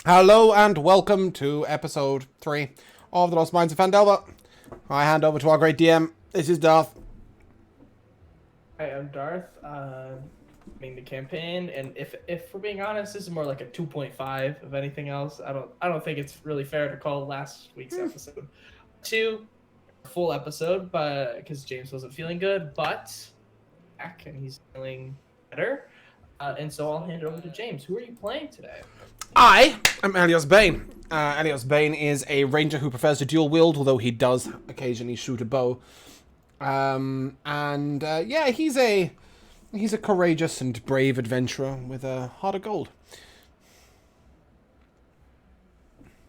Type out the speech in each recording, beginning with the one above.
Hello and welcome to episode 3 of The Lost Minds of Phandelver. I hand over to our great DM. This is Darth. Hi, I'm Darth. Main the campaign, and if we're being honest, this is more like a 2.5 of anything else. I don't think it's really fair to call last week's episode two a full episode, but because James wasn't feeling good, but back and he's feeling better. And so I'll hand it over to James. Who are you playing today? I am Elios Bane. Elios Bane is a ranger who prefers to dual wield, although he does occasionally shoot a bow. Yeah, he's a courageous and brave adventurer with a heart of gold.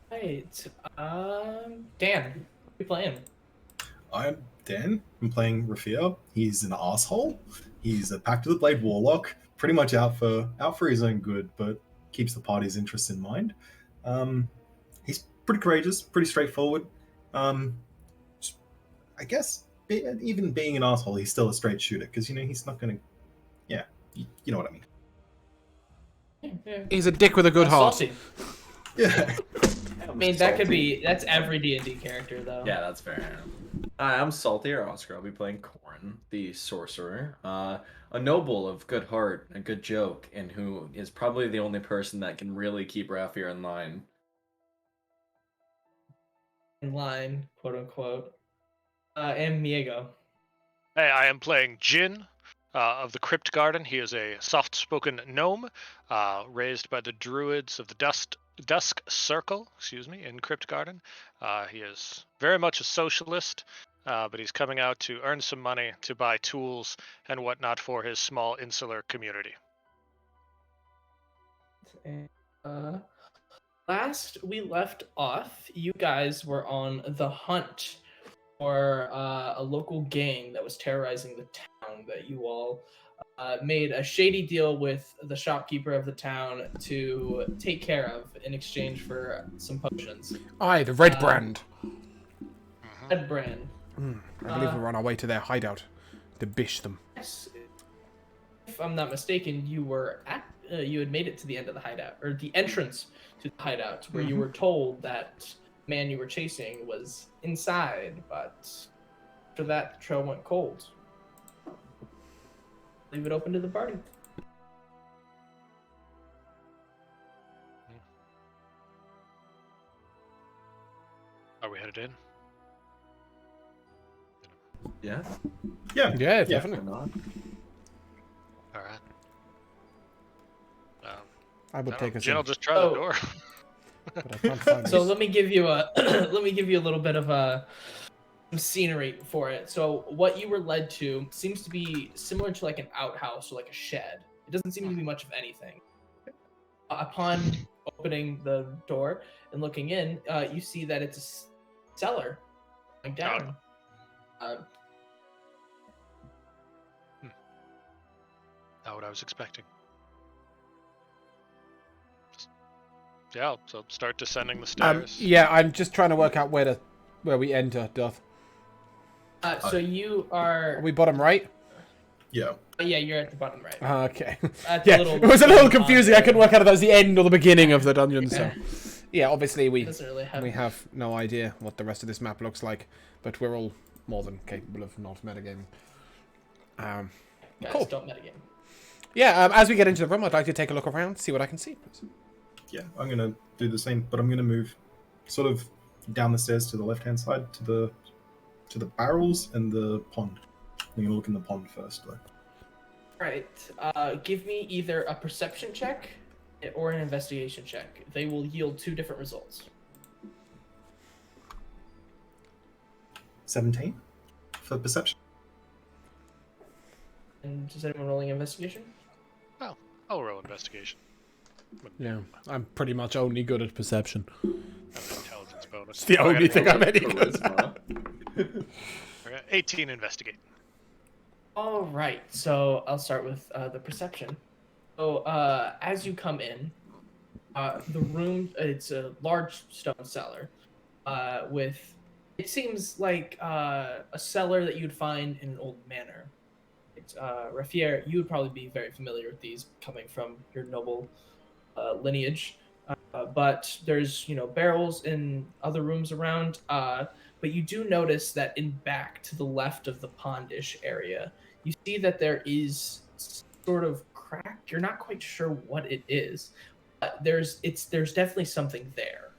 Right. Dan, who are you playing? I'm Dan. I'm playing Rafiel. He's an asshole. He's a Pact of the Blade warlock, pretty much out for his own good, but keeps the party's interests in mind. He's pretty courageous, pretty straightforward. I guess even being an asshole, he's still a straight shooter because he's not gonna. Yeah, you know what I mean. Yeah. He's a dick with a good heart. Salty. Yeah. I mean, that's every D&D character, though. Yeah, that's fair. I'm Salty, or Oscar. I'll be playing Corin, the sorcerer. A noble of good heart, a good joke, and who is probably the only person that can really keep Rafier in line. In line, quote unquote. And Miego. Hey, I am playing Jin of the Crypt Garden. He is a soft-spoken gnome raised by the druids of the Dusk Circle, in Crypt Garden. He is very much a socialist, but he's coming out to earn some money to buy tools and whatnot for his small insular community. Last we left off, you guys were on the hunt for a local gang that was terrorizing the town that you all made a shady deal with the shopkeeper of the town to take care of in exchange for some potions. Aye, the Red Brand. Red Brand. I believe we're on our way to their hideout to bish them. Yes. If I'm not mistaken, you were you had made it to the end of the hideout, or the entrance to the hideout, where you were told that man you were chasing was inside, but after that, the trail went cold. Leave it open to the party. Are we headed in? Yeah? Yeah, definitely. All right. I would take us Jin in, will just try the door. but I can't find So this. let me give you a little bit of some scenery for it. So what you were led to seems to be similar to like an outhouse or like a shed. It doesn't seem to be much of anything. Upon opening the door and looking in, you see that it's a cellar going down. Not what I was expecting. Yeah, so start descending the stairs. Yeah, I'm just trying to work out where we enter, Duff. So you are. Are we bottom right? Yeah. Yeah, you're at the bottom right. Okay. At Yeah, the it was a little confusing. I couldn't work out if that was the end or the beginning of the dungeon. Yeah. So, yeah, obviously we Doesn't really have. have no idea what the rest of this map looks like, but we're all more than capable of not metagaming. Guys, cool. don't metagame. Yeah, as we get into the room, I'd like to take a look around, see what I can see. Yeah, I'm gonna do the same, but I'm gonna move sort of down the stairs to the left-hand side to the barrels and the pond. I'm gonna look in the pond first, though. Right. Give me either a perception check or an investigation check. They will yield two different results. 17 for perception. And is anyone rolling investigation? Oh, I'll roll investigation. Yeah, I'm pretty much only good at perception. Have an intelligence bonus. It's the Oh, I only gotta thing roll I'm any good at. Okay, 18 investigate. All right. So I'll start with the perception. So as you come in, the room, it's a large stone cellar with, it seems like a cellar that you'd find in an old manor. Rafier, you would probably be very familiar with these coming from your noble lineage. but there's barrels in other rooms around. But you do notice that in back to the left of the pondish area, you see that there is sort of crack. You're not quite sure what it is. There's definitely something there.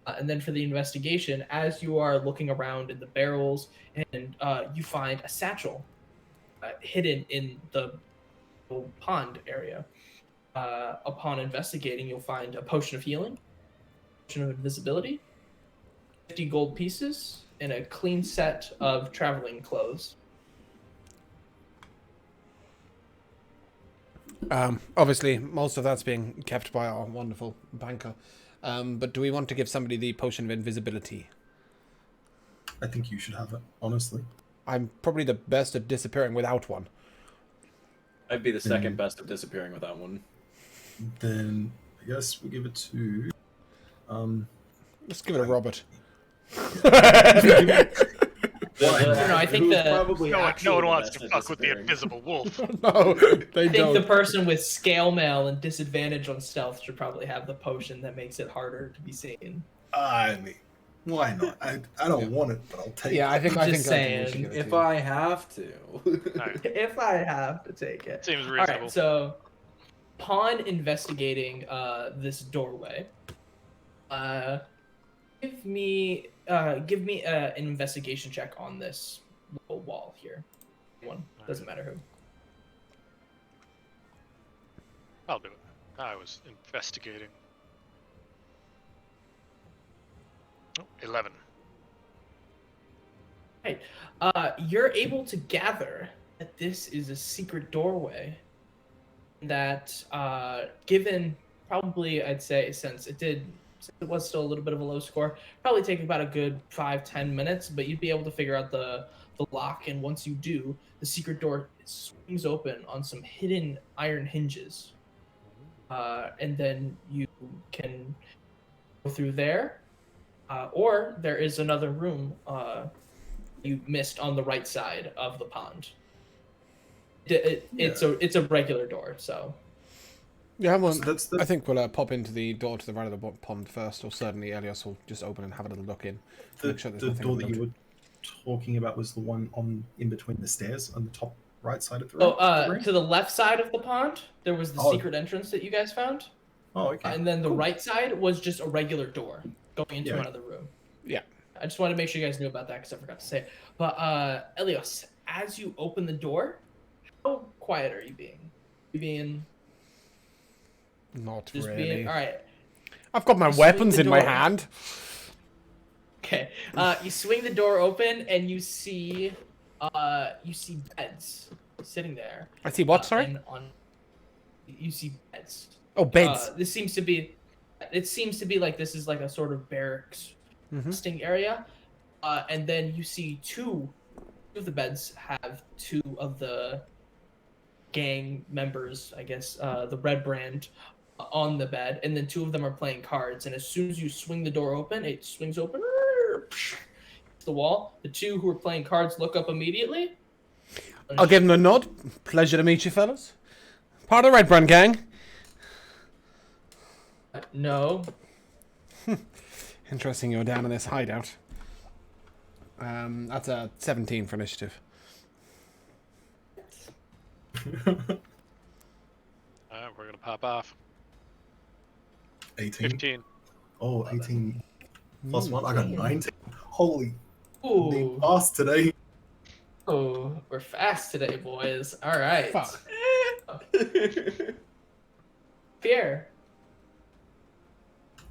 And then for the investigation, as you are looking around in the barrels, and you find a satchel hidden in the pond area. Upon investigating, you'll find a potion of healing, potion of invisibility, 50 gold pieces, and a clean set of traveling clothes. Obviously, most of that's being kept by our wonderful banker. But do we want to give somebody the potion of invisibility? I think you should have it, honestly. I'm probably the best at disappearing without one. I'd be the second best at disappearing without one. Then I guess we'll give it to. Let's give it a Robert. I think probably No one wants to fuck with the invisible wolf. No, they I think don't. the person with scale mail and disadvantage on stealth should probably have the potion that makes it harder to be seen. I mean, why not? I don't want it, but I'll take it. I think we should saying, give it If to you. I have to. Alright, If I have to take it. seems All reasonable. right, so upon investigating this doorway, give me an investigation check on this little wall here. One doesn't matter who. I'll do it. I was investigating. Oh, 11. Right. You're able to gather that this is a secret doorway. That, given probably, I'd say, since it was still a little bit of a low score, probably take about a good 5-10 minutes, but you'd be able to figure out the lock. And once you do, the secret door swings open on some hidden iron hinges. And then you can go through there, or there is another room you missed on the right side of the pond. It's a regular door, so. Yeah, well, That's I think we'll pop into the door to the right of the pond first, or certainly Elios will just open and have a little look in. Make sure there's the nothing door that you unlocked. were talking about was the one in between the stairs on the top right side of the room. To the left side of the pond, there was the secret entrance that you guys found. Oh, okay. And then the right side was just a regular door going into another room. Yeah. I just wanted to make sure you guys knew about that because I forgot to say it. But Elios, as you open the door, how quiet are you being? You being Not just really. being all right? I've got my Swing weapons the in my door. hand. Okay. You swing the door open and you see beds sitting there. I see what, sorry? And you see beds. Oh, beds. It seems to be like this is like a sort of barracks resting area. And then you see two of the beds have two of the gang members, I guess, the Red Brand, on the bed, and then two of them are playing cards. And as soon as you swing the door open, it swings open the wall. The two who are playing cards look up immediately. I'll give them a nod. Pleasure to meet you, fellas. Part of the Red Brand gang. No. Interesting you're down in this hideout. That's a 17 for initiative. Alright, we're gonna pop off. 18. 15. Oh, 18 plus 1. I got 19. Holy. Ooh. Fast today. Oh, we're fast today, boys. All right. Fuck. Pierre,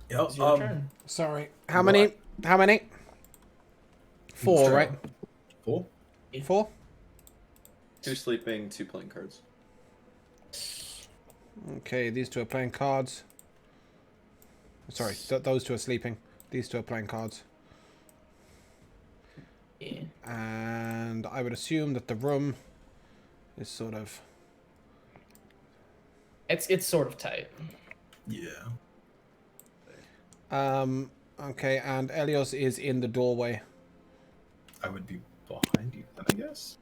Yep. it's your turn. Sorry. How many? How many? 4, Sure. right? 4. 4? 2 sleeping, 2 playing cards. Okay, these two are playing cards. Sorry, those two are sleeping. These two are playing cards. Yeah. And I would assume that the room is sort of... It's sort of tight. Yeah. Okay, and Elios is in the doorway. I would be behind you, then, I guess.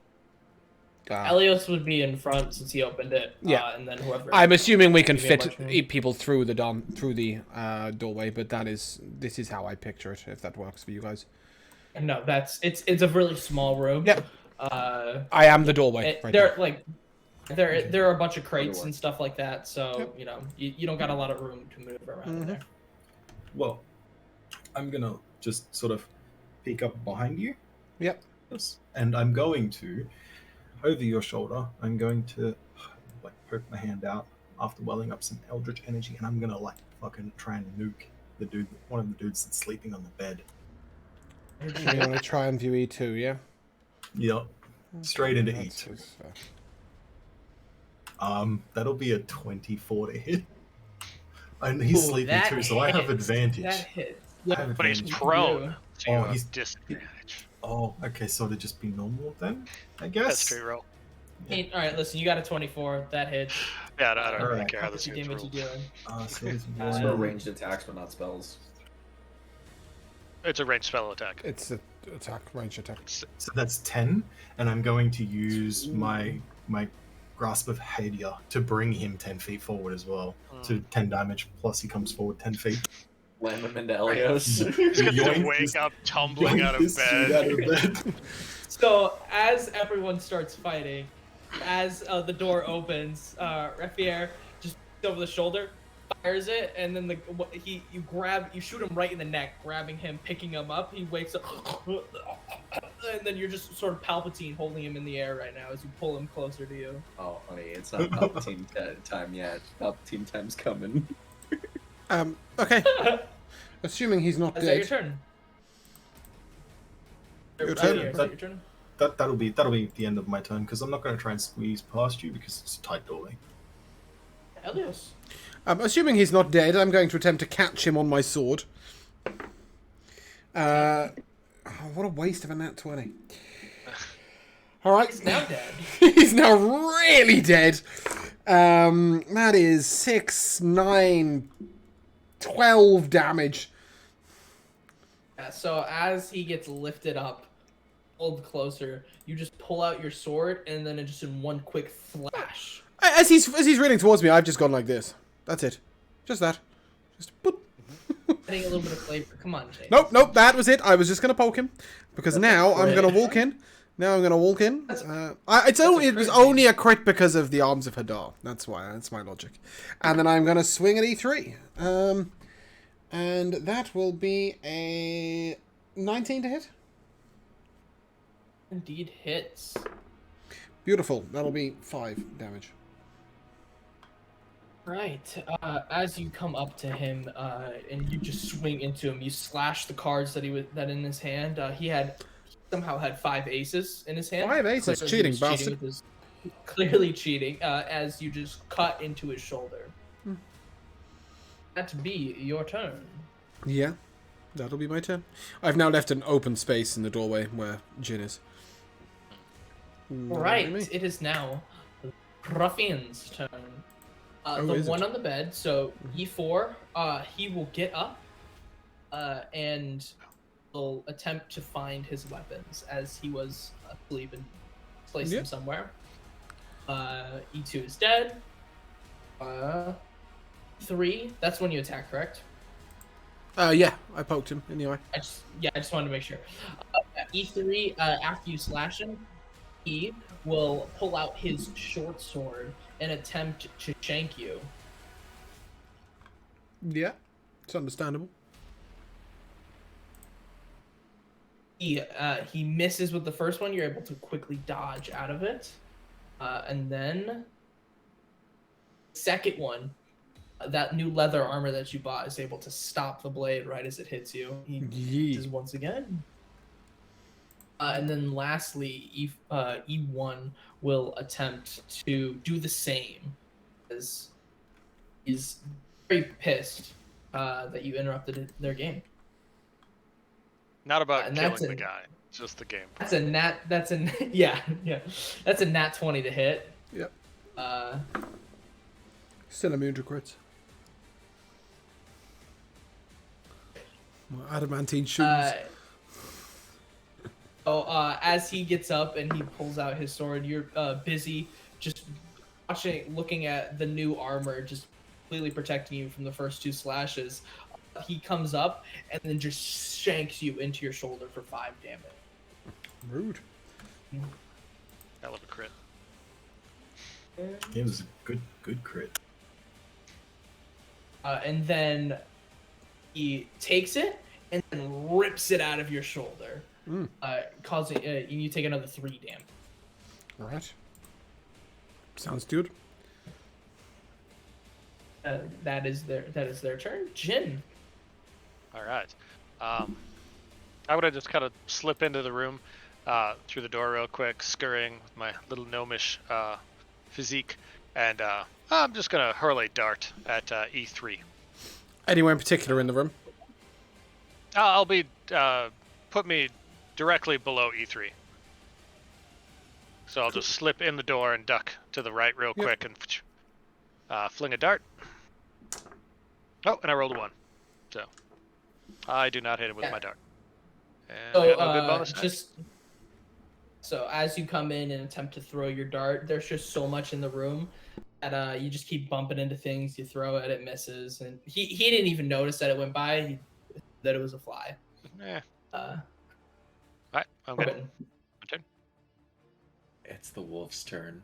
Elios would be in front since he opened it. Yeah. And then whoever. I'm assuming we can Give me a fit bunch of- people through the doorway, but this is how I picture it. If that works for you guys. No, it's a really small room. Yep. I am the doorway. Right There there. like there are a bunch of crates Door. and stuff like that, so Yep. you know you don't got a lot of room to move around in there. Well, I'm gonna just sort of peek up behind you. Yep. Yes. And I'm going to, over your shoulder, I'm going to like poke my hand out after welling up some eldritch energy, and I'm gonna like fucking try and nuke one of the dudes that's sleeping on the bed. So you want to try and view E2, yeah? Yep. Straight into That's E2. fair. That'll be a 24 to hit. And he's Ooh, sleeping that too, so I have hits. advantage. That hits. I have But he's advantage. prone, so you Oh, have he's- disadvantage. Oh, okay, so it'd just be normal then, I That's guess. straight roll. Hey, all right, listen, you got a 24. That hits. Yeah, I don't really Alright. care How how this much gets damage you rolled. doing? So it's That's So one- ranged attacks, but not spells. It's a ranged spell attack. It's an attack, range attack. So that's 10, and I'm going to use my grasp of Hadia to bring him 10 feet forward as well. So 10 damage, plus he comes forward 10 feet. Slam him into Elios. He's gonna Yoink wake this- up tumbling Yoink out of this dude out of bed. bed. So as everyone starts fighting, as the door opens, Rafier just over the shoulder, fires it, and then you shoot him right in the neck, grabbing him, picking him up. He wakes up, and then you're just sort of Palpatine holding him in the air right now as you pull him closer to you. Oh, honey, it's not Palpatine time yet. Palpatine time's coming. Okay. Assuming he's not Is that your dead. turn? Your Rafier, turn. is that your turn? That'll be the end of my turn, because I'm not going to try and squeeze past you because it's a tight doorway. Elios. Assuming he's not dead, I'm going to attempt to catch him on my sword. Oh, what a waste of a nat 20. Alright. He's now dead. He's now really dead. That is 6, 9, 12 damage. Yeah, so as he gets lifted up, pulled closer, you just pull out your sword, and then it just in one quick flash. As he's running towards me, I've just gone like this. That's it. Just that. Just boop. Adding a little bit of flavor. Come on, Jay. Nope, that was it. I was just going to poke him. Because now I'm going to walk in. Now I'm going to walk in. It was only a crit because of the arms of Hadar. That's why. That's my logic. And then I'm going to swing at E3. And that will be a 19 to hit. Indeed hits. Beautiful. That'll be 5 damage. Right. As you come up to him, and you just swing into him, you slash the cards that in his hand. He somehow had 5 aces in his hand. 5 aces? Clearly he Cheating was bastard. with clearly cheating. As you just cut into his shoulder. That'd be your turn. Yeah. That'll be my turn. I've now left an open space in the doorway where Jin is. All right. It is now Ruffian's turn. The is one it? on the bed, so E4, he will get up and will attempt to find his weapons as he was asleep and place them Yep. somewhere. E2 is dead. 3, that's when you attack, correct? Yeah, I poked him in the eye. I just wanted to make sure. E3, after you slash him, he will pull out his short sword and attempt to shank you. Yeah, it's understandable. He misses with the first one. You're able to quickly dodge out of it, and then second one, that new leather armor that you bought is able to stop the blade right as it hits you. He Yee. misses once again. And then lastly, E1 will attempt to do the same, as he's very pissed that you interrupted their game. Not about And that's killing the it. guy, just the game. That's a nat. Yeah. That's a nat 20 to hit. Yep. Uh, Still immune to crits. My adamantine shoes. So as he gets up and he pulls out his sword, you're busy just looking at the new armor, just completely protecting you from the first 2 slashes. He comes up and then just shanks you into your shoulder for 5 damage. Rude. Hell of a crit. It was a good crit. And then he takes it and then rips it out of your shoulder, causing you take another 3 damage. All right. Sounds good. That is their turn. Jin. All right. I would have just kind of slip into the room through the door real quick, scurrying with my little gnomish physique, and I'm just gonna hurl a dart at E3. Anywhere in particular in the room? I'll be put me directly below E3. So I'll just slip in the door and duck to the right real quick and fling a dart. Oh, and I rolled a 1. So I do not hit him with my dart. And I got no good bonus dice. So as you come in and attempt to throw your dart, there's just so much in the room that you just keep bumping into things. You throw it, it misses, and he didn't even notice that it went by, that it was a fly. Yeah. Alright, I'm good. My turn. It's the wolf's turn.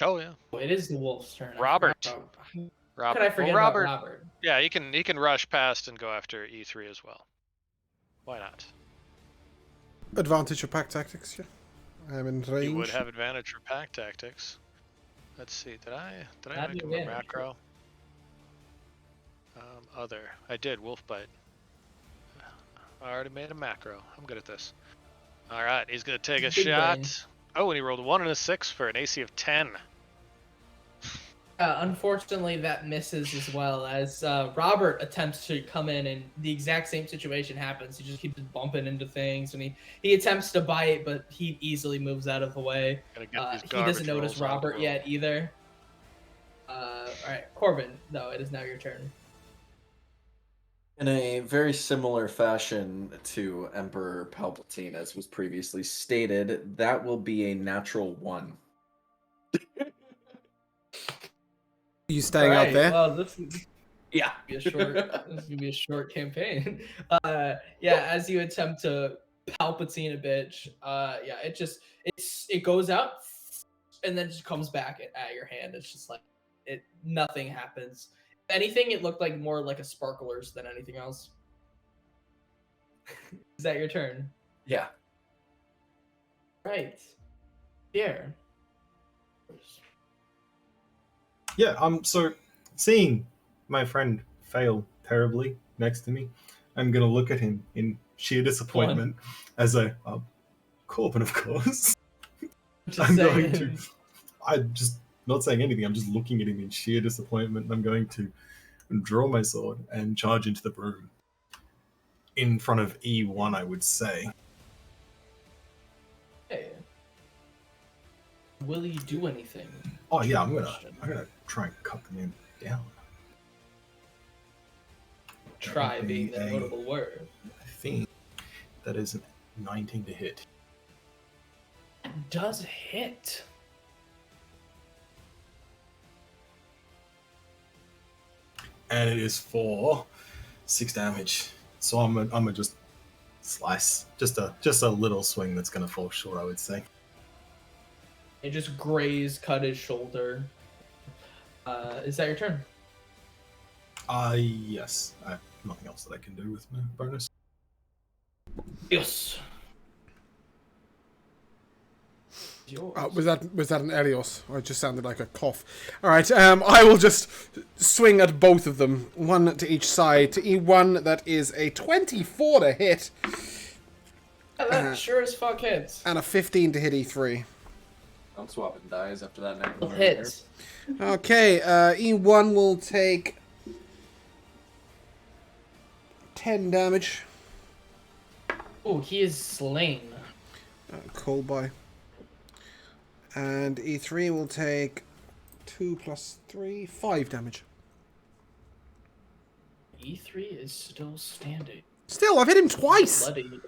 Oh yeah. It is the wolf's turn. Robert. How could I forget about Robert? Yeah, he can rush past and go after E3 as well. Why not? Advantage of pack tactics, yeah. I'm in range. You would have advantage for pack tactics. Let's see, did I make him a macro? Other. I did, wolf bite. I already made a macro. I'm good at this. Alright, he's gonna take a shot. Brain. Oh, and he rolled a 1 and a 6 for an AC of 10. Unfortunately, that misses as well, as Robert attempts to come in and the exact same situation happens. He just keeps bumping into things, and he attempts to bite, but he easily moves out of the way. He doesn't notice Robert yet either. Alright, Corbin, though, it is now your turn. In a very similar fashion to Emperor Palpatine, as was previously stated, that will be a natural 1. You staying out there? Well, this is yeah. This is gonna be a short campaign. Yeah, as you attempt to Palpatine a bitch, yeah, it goes out and then just comes back at your hand. It's just like nothing happens. If anything, it looked like more like a sparklers than anything else. Is that your turn? Yeah. Right. Here. Yeah, so seeing my friend fail terribly next to me, I'm going to look at him in sheer disappointment as Corbin, of course. I'm just not saying anything. I'm just looking at him in sheer disappointment. I'm going to draw my sword and charge into the room in front of E1, I would say. Hey. Will you do anything? Oh yeah, I'm gonna try and cut the man down. Try being the notable word. I think that is a 19 to hit. It does hit. And it is for 6 damage. So I'm gonna just slice, just a little swing that's gonna fall short, I would say. It just cut his shoulder. Is that your turn? Yes. I have nothing else that I can do with my bonus. Yes. Was that an Elios? Or it just sounded like a cough. Alright, I will just swing at both of them. 1 to each side. To E1, that is a 24 to hit. Yeah, that sure as fuck hits. And a 15 to hit E3. I'm swapping dies after that next hits. Okay, E1 will take 10 damage. Oh, he is slain. Cool boy. And E3 will take 2 plus 3, 5 damage. E3 is still standing. Still, I've hit him twice! Bloody.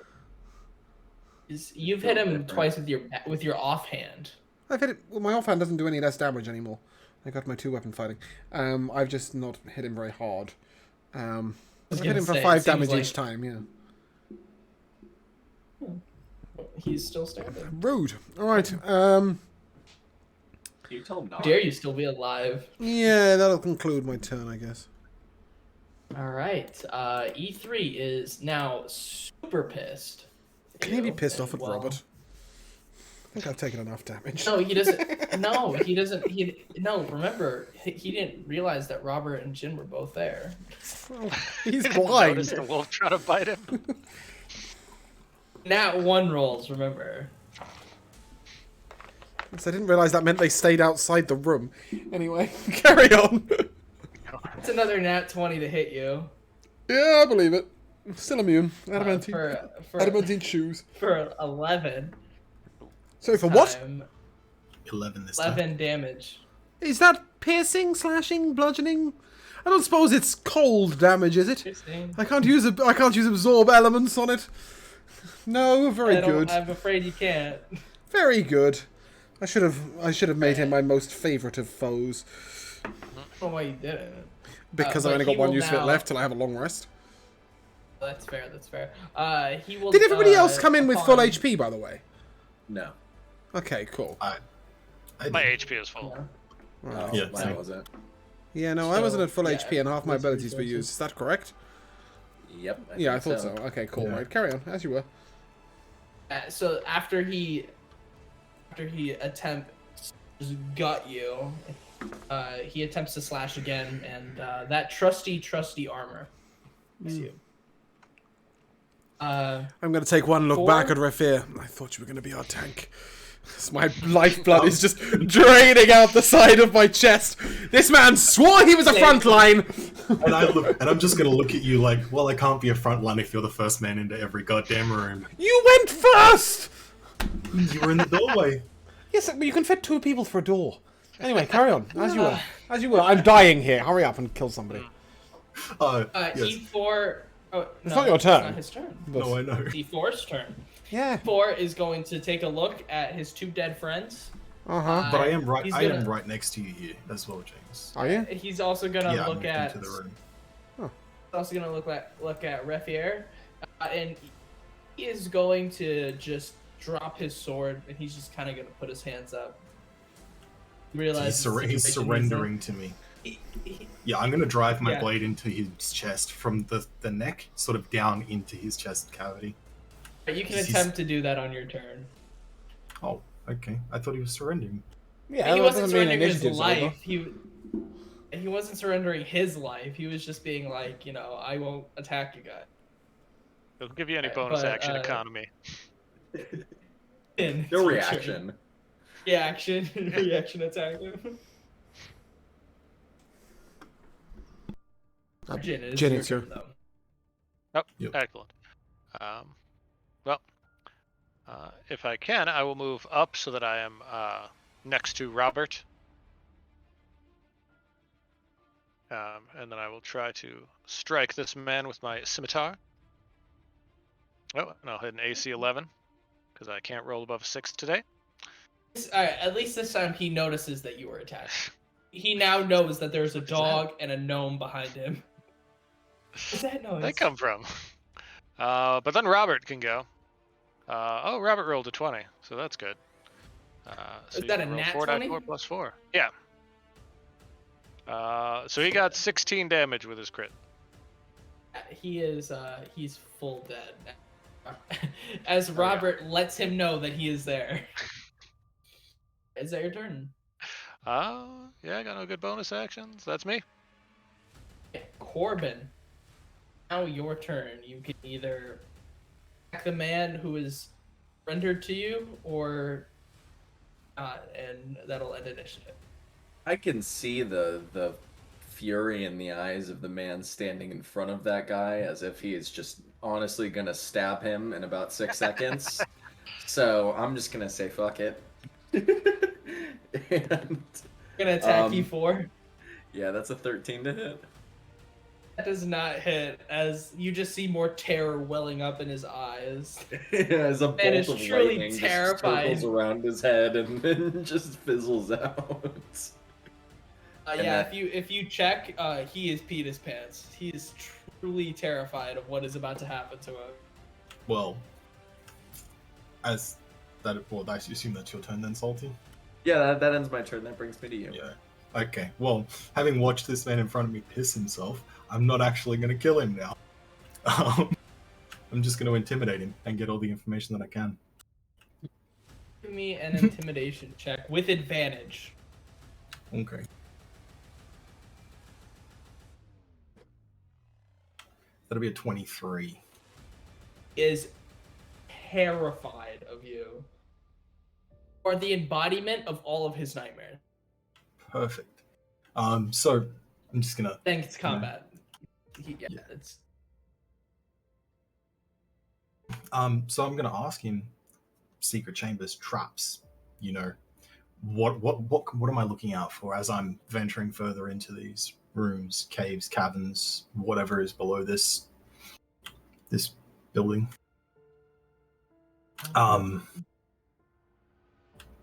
You've hit him twice with your offhand. I've hit it. Well, my offhand doesn't do any less damage anymore. I got my 2-weapon fighting. I've just not hit him very hard. I've hit him for 5 damage each time. Yeah. He's still standing. Rude. All right. You tell him not. Dare you still be alive? Yeah, that'll conclude my turn, I guess. All right. E3 is now super pissed. Can he be pissed And, off at well, Robert? I think I've taken enough damage. No, he doesn't. No, he doesn't. No, remember, he didn't realize that Robert and Jin were both there. Well, he's Didn't blind. notice the wolf trying to bite him. Nat 1 rolls, remember. So I didn't realise that meant they stayed outside the room. Anyway, carry on. It's another Nat 20 to hit you. Yeah, I believe it. Still immune. Adamantine. For Adamantine shoes. for 11. So for what? 11 this time. 11 damage. Is that piercing, slashing, bludgeoning? I don't suppose it's cold damage, is it? Interesting. I can't use absorb elements on it. No, very good. I'm afraid you can't. Very good. I should have made him my most favourite of foes. I don't know why you didn't. Because I but only got he one will use of it now- left till I have a long rest. That's fair. That's fair. He will. Did everybody else come in with full upon- HP, by the way? No. Okay, cool. I My did. HP is full. Wow. Yeah, mine same. wasn't. Yeah, no, I So, wasn't at full yeah, HP and half my that's abilities were resources. used. Is that correct? Yep. Yeah, I think thought so. Okay, cool. Yeah. Right, carry on, as you were. So after he attempts to gut you, he attempts to slash again, and that trusty armor hits you. I'm going to take one look 4. back at Refir. I thought you were going to be our tank. My lifeblood is just draining out the side of my chest. This man swore he was a front line. And I'm just gonna look at you like, well, I can't be a front line if you're the first man into every goddamn room. You went first! You were in the doorway. Yes, but you can fit 2 people for a door. Anyway, carry on. As you were. As you were. I'm dying here. Hurry up and kill somebody. Yes. E4. Oh, no, not your turn. It's not his turn. But- No, I know. E4's turn. Yeah. E4 is going to take a look at his 2 dead friends. Uh-huh. But I am right. He's I am gonna- right next to you here as well, James. Are you? He's also gonna Yeah, I look moved at. into the room. He's also gonna look at Refier, and he is going to just drop his sword, and he's just kind of gonna put his hands up. Realize He's surrendering to me. Yeah, I'm gonna drive my Yeah. blade into his chest from the neck, sort of down into his chest cavity. You can He's- attempt to do that on your turn. Oh, okay. I thought he was surrendering. Yeah, He that wasn't doesn't mean surrendering his initiative's over. life. He wasn't surrendering his life. He was just being like, I won't attack you guys. It'll give you any bonus But, action economy. No reaction. Reaction. Reaction attack. Jin, it is Jin, your it's your- turn, though. Oh, Yep. excellent. Well, if I can, I will move up so that I am next to Robert. And then I will try to strike this man with my scimitar. Oh, and I'll hit an AC 11 because I can't roll above 6 today. At least this time he notices that you were attacked. He now knows that there's a dog and a gnome behind him. What's that noise? Where'd they come from? But then Robert can go. Robert rolled a 20, so that's good. So Is you that can a roll nat 4 20? plus 4. Yeah. So he got 16 damage with his crit. He is he's full dead. As Robert lets him know that he is there. Is that your turn? Yeah, I got no good bonus actions. That's me. Corbin. Now your turn. You can either attack the man who is rendered to you, or not, and that'll end initiative. I can see the fury in the eyes of the man standing in front of that guy, as if he is just honestly gonna stab him in about 6 seconds. So I'm just gonna say fuck it. And Gonna attack Um, E4. yeah, that's a 13 to hit. That does not hit, as you just see more terror welling up in his eyes. As a Man is bolt of truly lightning just terrified. circles around his head and then just fizzles out. Yeah, if you check, he is peed his pants. He is truly terrified of what is about to happen to him. Well, as that, well, I assume that's your turn then, Salty? Yeah, that ends my turn. That brings me to you. Yeah. Okay, well, having watched this man in front of me piss himself, I'm not actually going to kill him now. I'm just going to intimidate him and get all the information that I can. Give me an intimidation check with advantage. Okay. That'll be a 23. Is terrified of you. Or the embodiment of all of his nightmares. Perfect. So I'm just gonna. Thanks, combat. Yeah. It's So I'm gonna ask him, secret chambers, traps. You know, what am I looking out for as I'm venturing further into these rooms, caves, caverns, whatever is below this building?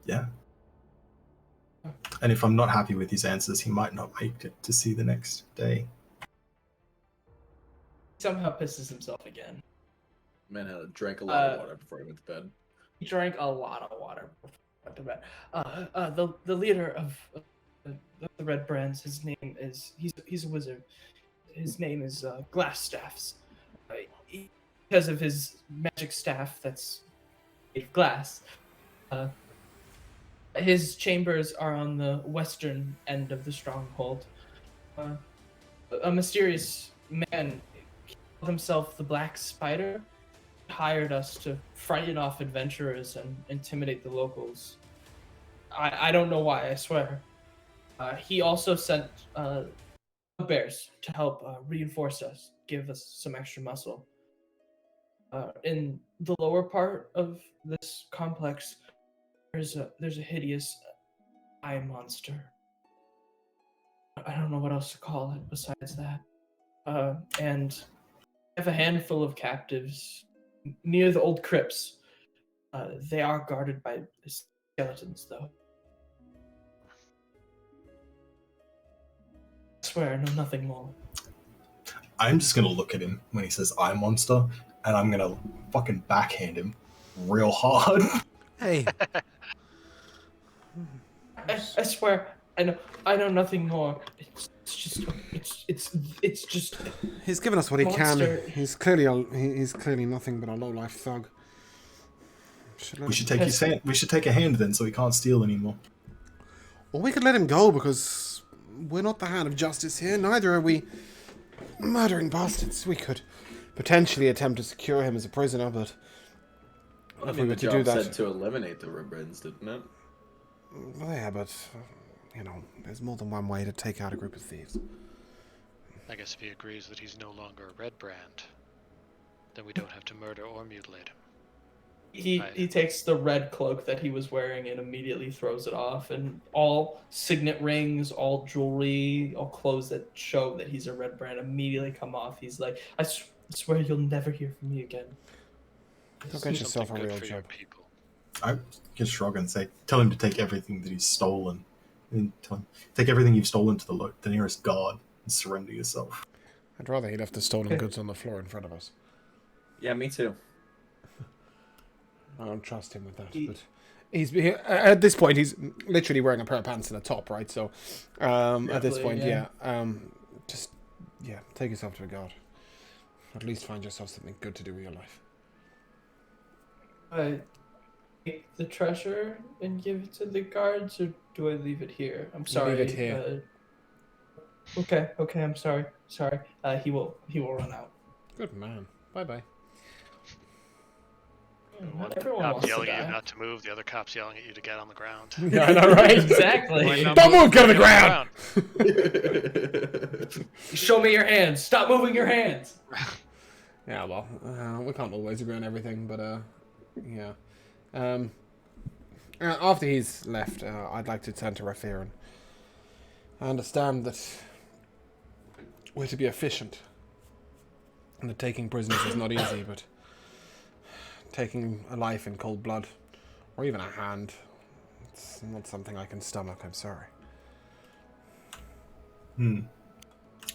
Yeah. And if I'm not happy with his answers, he might not make it to see the next day. somehow pisses himself again. Man had drank a lot of water before he went to bed. He drank a lot of water before he went to bed. The leader of the Red Brands, his name is he's a wizard. His name is Glassstaffs. Because of his magic staff that's made of glass. His chambers are on the western end of the stronghold. A mysterious man called himself the Black Spider hired us to frighten off adventurers and intimidate the locals. I don't know why, I swear. He also sent bears to help reinforce us, give us some extra muscle. In the lower part of this complex, there's a hideous eye monster. I don't know what else to call it besides that. And I have a handful of captives near the old crypts. They are guarded by skeletons, though. I swear, I know nothing more. I'm just gonna look at him when he says "eye monster," and I'm gonna fucking backhand him real hard. Hey. I swear, I know nothing more. It's just. He's given us what he Monster. can. He's clearly nothing but a low-life thug. We should take his hand. We should take a hand then, so he can't steal anymore. Or we could let him go, because we're not the hand of justice here. Neither are we murdering bastards. We could potentially attempt to secure him as a prisoner, but I if mean, we were the to job do that, said to eliminate the Ribbons, didn't it? well, yeah, but there's more than one way to take out a group of thieves. I guess if he agrees that he's no longer a red brand, then we don't have to murder or mutilate him. He takes the red cloak that he was wearing and immediately throws it off, and all signet rings, all jewelry, all clothes that show that he's a red brand immediately come off. He's like, I swear you'll never hear from me again. Go get yourself a Something good real for your job. people. I can shrug and say, tell him to take everything that he's stolen. And tell him, take everything you've stolen to the nearest guard and surrender yourself. I'd rather he left the stolen goods on the floor in front of us. Yeah, me too. I don't trust him with that, but he's at this point he's literally wearing a pair of pants and a top, right? So at this point, just take yourself to a guard. At least find yourself something good to do with your life. Take the treasure and give it to the guards, or do I leave it here? I'm sorry. Leave it here. Okay, I'm sorry. He will run out. Good man. Bye. One Everyone cop wants to yelling at die. you not to move, the other cop's yelling at you to get on the ground. Yeah, I know, right? Exactly. Don't move, get on the ground! Show me your hands. Stop moving your hands. Yeah, well, we can't always agree on everything, but yeah. After he's left, I'd like to turn to Raphiran. I understand that we're to be efficient. And that taking prisoners is not easy, but taking a life in cold blood, or even a hand, it's not something I can stomach, I'm sorry. I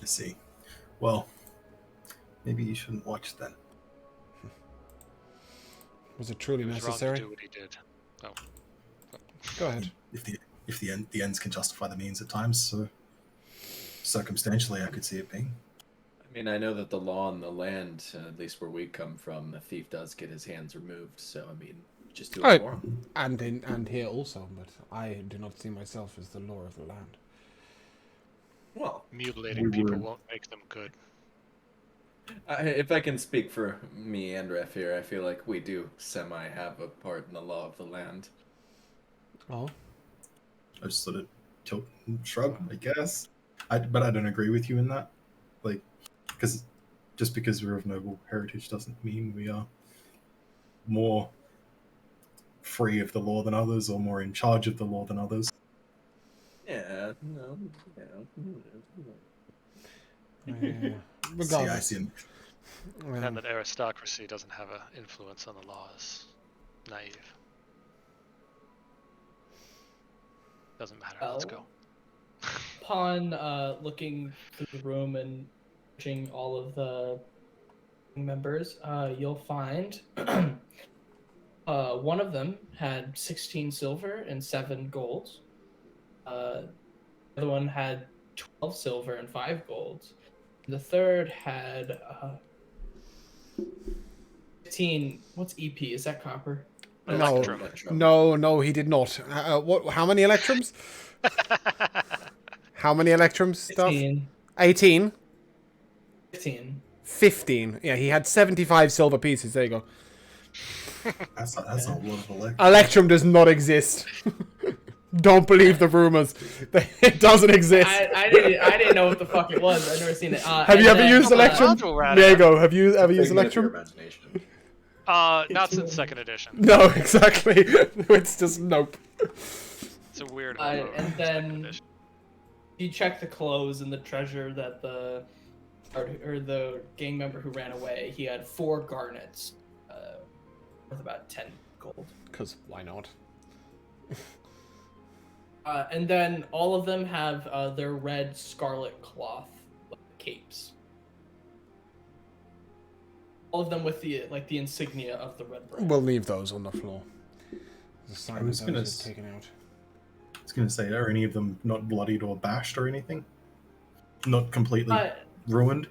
see. Well, maybe you shouldn't watch then. Was it truly He was necessary? wrong to do what he did. Oh. Go ahead. If the ends can justify the means at times, so circumstantially I could see it being. I mean, I know that the law on the land, at least where we come from, the thief does get his hands removed. So I mean, just do it for him. And here also, but I do not see myself as the law of the land. Well, Mutilating people won't make them good. if I can speak for me and Ref here, I feel like we do semi have a part in the law of the land. Oh. I just sort of tilt and shrug, I guess. But I don't agree with you in that. Like, because just because we're of noble heritage doesn't mean we are more free of the law than others or more in charge of the law than others. Yeah, no, Regardless. I see. And that aristocracy doesn't have an influence on the laws. Naive. Doesn't matter. Let's go. Upon looking through the room and searching all of the members, you'll find one of them had 16 silver and 7 gold. The other one had 12 silver and 5 gold. The third had 15. What's EP? Is that copper? No, he did not. What? How many electrums? How many electrums? Stuff? 18. 15. Yeah, he had 75 silver pieces. There you go. That's a lot of electrum. Electrum does not exist. Don't believe the rumors. It doesn't exist. I didn't know what the fuck it was. I've never seen it. Have you ever used Electrum? There you go. Have you ever used Electrum? Not since 2nd edition. No, exactly. It's just nope. It's a weird and then you check the clothes and the treasure that the gang member who ran away. He had 4 garnets, worth about 10 gold. Because why not? And then all of them have their red scarlet cloth capes. All of them with the insignia of the red brand. We'll leave those on the floor. The sign I was that gonna was taken out. I was going to say, are any of them not bloodied or bashed or anything? Not completely ruined?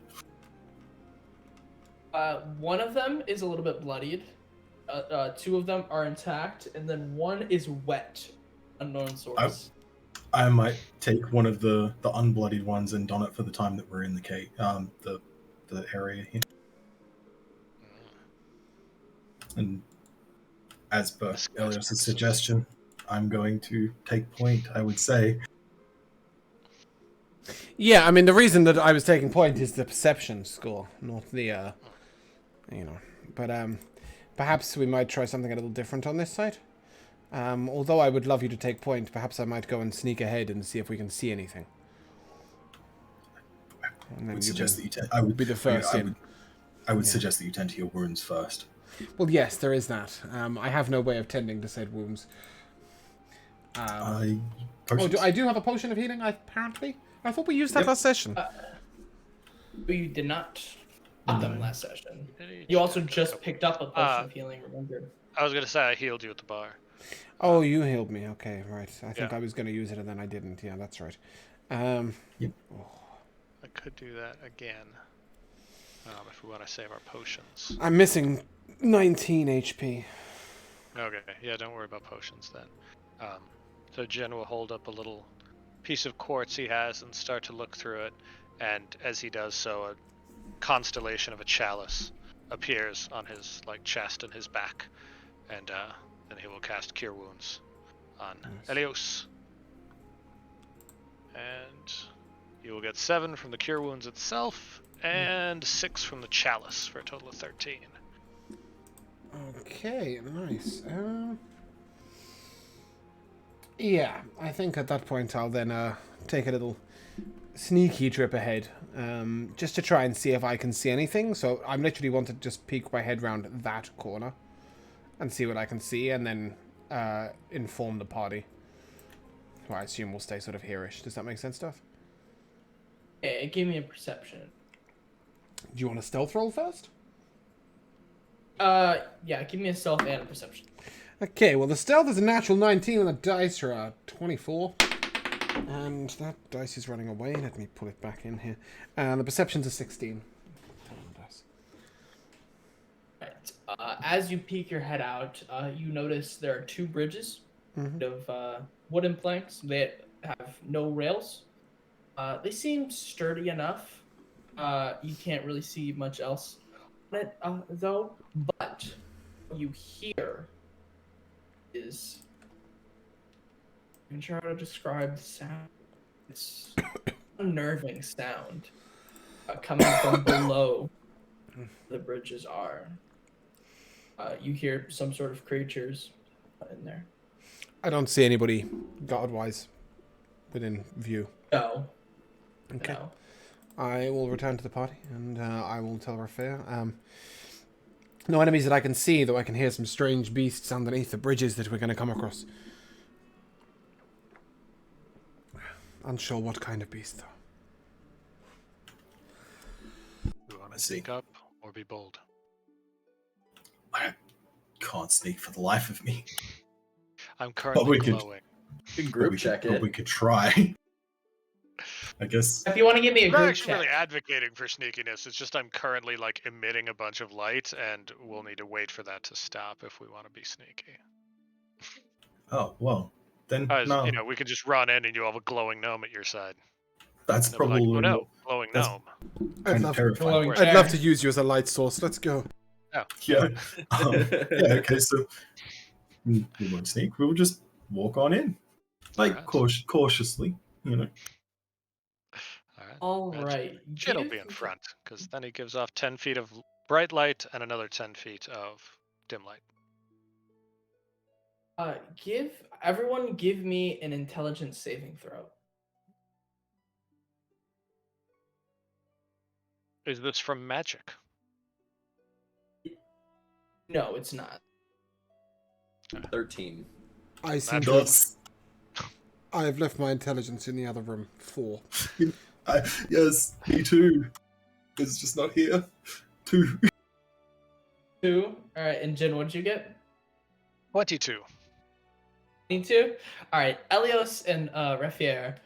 One of them is a little bit bloodied. 2 of them are intact, and then 1 is wet. Unknown source. I might take one of the unbloodied ones and don it for the time that we're in the cave, the area here. And as per Elias's suggestion, I'm going to take point, I would say. Yeah, I mean, the reason that I was taking point is the perception score, not the, But, perhaps we might try something a little different on this side. Although I would love you to take point, perhaps I might go and sneak ahead and see if we can see anything. I would suggest that you I would be the first in. I would suggest that you tend to your wounds first. Well, yes, there is that. I have no way of tending to said wounds. I do have a potion of healing, apparently. I thought we used that last session. We did not get them last session. You also just picked up a potion of healing, remember? I was going to say I healed you at the bar. Oh, you healed me. Okay, right. I think I was going to use it and then I didn't. Yeah, that's right. Yep. I could do that again. If we want to save our potions. I'm missing 19 HP. Okay, yeah, don't worry about potions then. So Jin will hold up a little piece of quartz he has and start to look through it. And as he does so, a constellation of a chalice appears on his chest and his back. And then he will cast Cure Wounds on Elios. And you will get 7 from the Cure Wounds itself, and 6 from the chalice for a total of 13. Okay, nice. Yeah, I think at that point I'll then take a little sneaky trip ahead, just to try and see if I can see anything. So I'm literally want to just peek my head round that corner and see what I can see, and then inform the party, who I assume will stay sort of here-ish. Does that make sense, Stuff? Okay, give me a perception. Do you want a stealth roll first? Yeah, give me a stealth and a perception. Okay, well the stealth is a natural 19 and the dice are a 24. And that dice is running away. Let me pull it back in here. And the perception's a 16. Right. As you peek your head out, you notice there are 2 bridges of wooden planks that have no rails. They seem sturdy enough. You can't really see much else on it, though. But what you hear is... I'm trying to describe the sound. It's unnerving sound coming from below the bridges are. You hear some sort of creatures in there. I don't see anybody guard-wise within view. No. Okay. No. I will return to the party, and I will tell Raffair. No enemies that I can see, though I can hear some strange beasts underneath the bridges that we're going to come across. Unsure what kind of beast, though. You want to see. speak up or be bold? I can't speak for the life of me. I'm currently glowing. Group check but it. we could try. I guess. If you want to give me a I'm not group actually check. really advocating for sneakiness. It's just I'm currently like emitting a bunch of light, and we'll need to wait for that to stop if we want to be sneaky. Oh well, then As no. you know, we can just run in and you have a glowing gnome at your side. That's And they'll be like, probably oh no, glowing that's- gnome. kind of love, terrifying. glowing I'd love chair. to use you as a light source. Let's go. Oh. Yeah. Yeah. Okay. So we won't sneak. We'll just walk on in, like Alright. cautiously. You know. All Reg- right. Jin will give- be in front, because then he gives off 10 feet of bright light and another 10 feet of dim light. Give me an intelligence saving throw. Is this from magic? No, it's not. 13. I seem to Does. I have left my intelligence in the other room. 4. Yes, me too. It's just not here. 2. 2. All right, and Jin, what'd you get? 22. 22. All right, Elios and Raffier.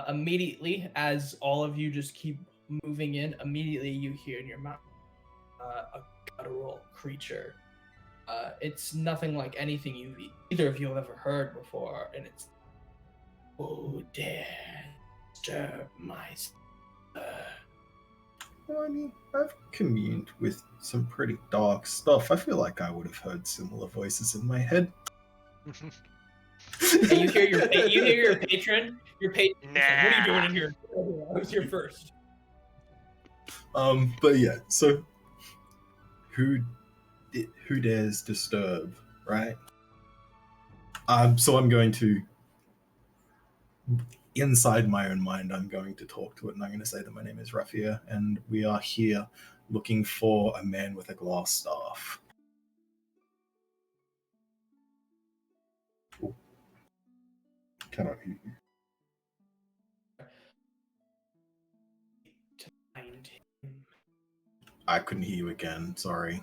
Immediately, as all of you just keep moving in, immediately you hear in your mouth a guttural creature. It's nothing like anything either of you have ever heard before, and it's, "Who dare disturb my Well, I mean, I've communed with some pretty dark stuff. I feel like I would have heard similar voices in my head. And you hear your patron. Your patron. What are you Nah. doing in here? I was here first. But yeah. So, who dares disturb, right? So I'm going to, inside my own mind, I'm going to talk to it, and I'm going to say that my name is Raffier, and we are here looking for a man with a glass staff. Ooh. Cannot hear you. To find him. I couldn't hear you again. Sorry.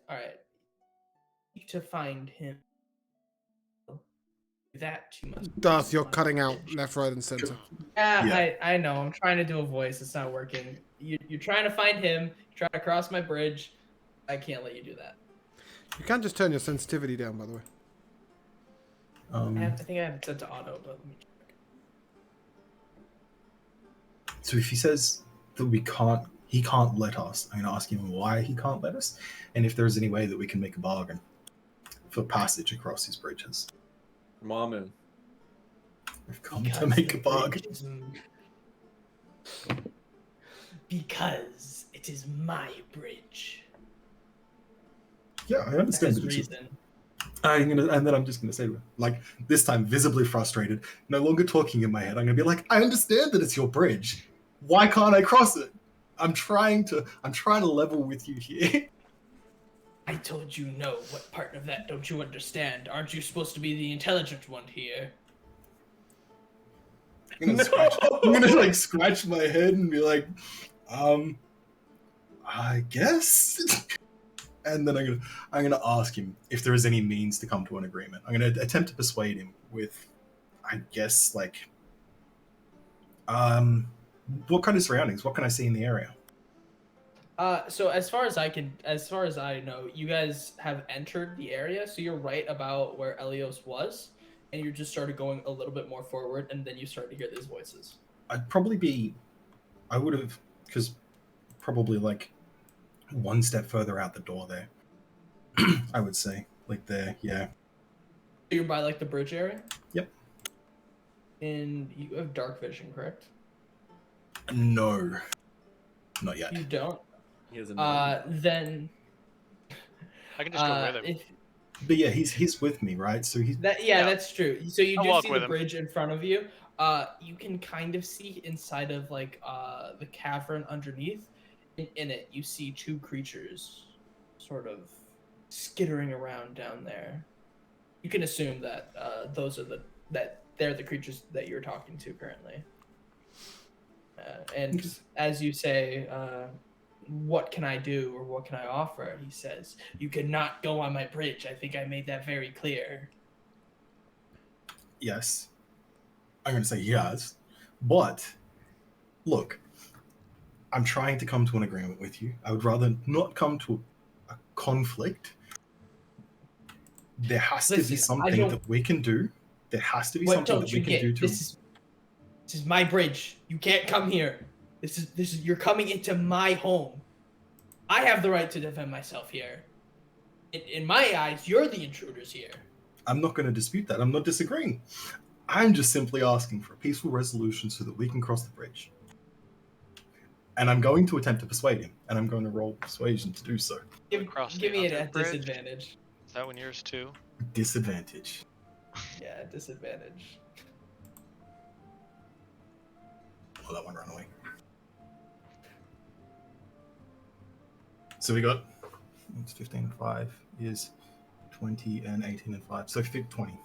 All right. To find him. That you must. Darth, you're cutting out left, right, and center. Yeah. I know. I'm trying to do a voice. It's not working. You're trying to find him. You're trying to cross my bridge. I can't let you do that. You can't just turn your sensitivity down, by the way. I think I have it set to auto, but let me check. So if he says that he can't let us, I'm going to ask him why he can't let us, and if there's any way that we can make a bargain for passage across his bridges. Mamu. We've come to make a bargain. Because it is my bridge. Yeah, I understand. That's That it's reason. And then I'm just gonna say, like, this time visibly frustrated, no longer talking in my head. I'm gonna be like, I understand that it's your bridge. Why can't I cross it? I'm trying to level with you here. I told you no. What part of that don't you understand? Aren't you supposed to be the intelligent one here? I'm gonna like scratch my head and be like, I guess. And then I'm gonna ask him if there is any means to come to an agreement. I'm gonna attempt to persuade him with, I guess, like, what kind of surroundings? What can I see in the area? So as far as I know, you guys have entered the area, so you're right about where Elios was, and you just started going a little bit more forward, and then you start to hear these voices. I would have, because probably like one step further out the door there. I would say, like there, yeah. So you're by like the bridge area? Yep. And you have dark vision, correct? No, not yet. You don't? He has a Then I can just go with him. But yeah, he's with me, right? So he's Yeah, that's true. So you I'll do walk see with the him. bridge in front of you. You can kind of see inside of like the cavern underneath. In it, you see two creatures, sort of skittering around down there. You can assume that they're the creatures that you're talking to currently. And as you say, what can I do or what can I offer? He says, you cannot go on my bridge. I think I made that very clear. yes. I'm gonna say yes, but look, I'm trying to come to an agreement with you. I would rather not come to a conflict. There has to be something that we can do. There has to be something that we can do to. This is my bridge. You can't come here. This is you're coming into my home. I have the right to defend myself here. In my eyes, you're the intruders here. I'm not going to dispute that. I'm not disagreeing. I'm just simply asking for a peaceful resolution so that we can cross the bridge. And I'm going to attempt to persuade him, and I'm going to roll persuasion to do so. Give me it at bridge? disadvantage. Is that one yours too? Disadvantage. Yeah, disadvantage. Oh, that one ran away. So we got, it's 15 and 5 is 20 and 18 and 5. So 20.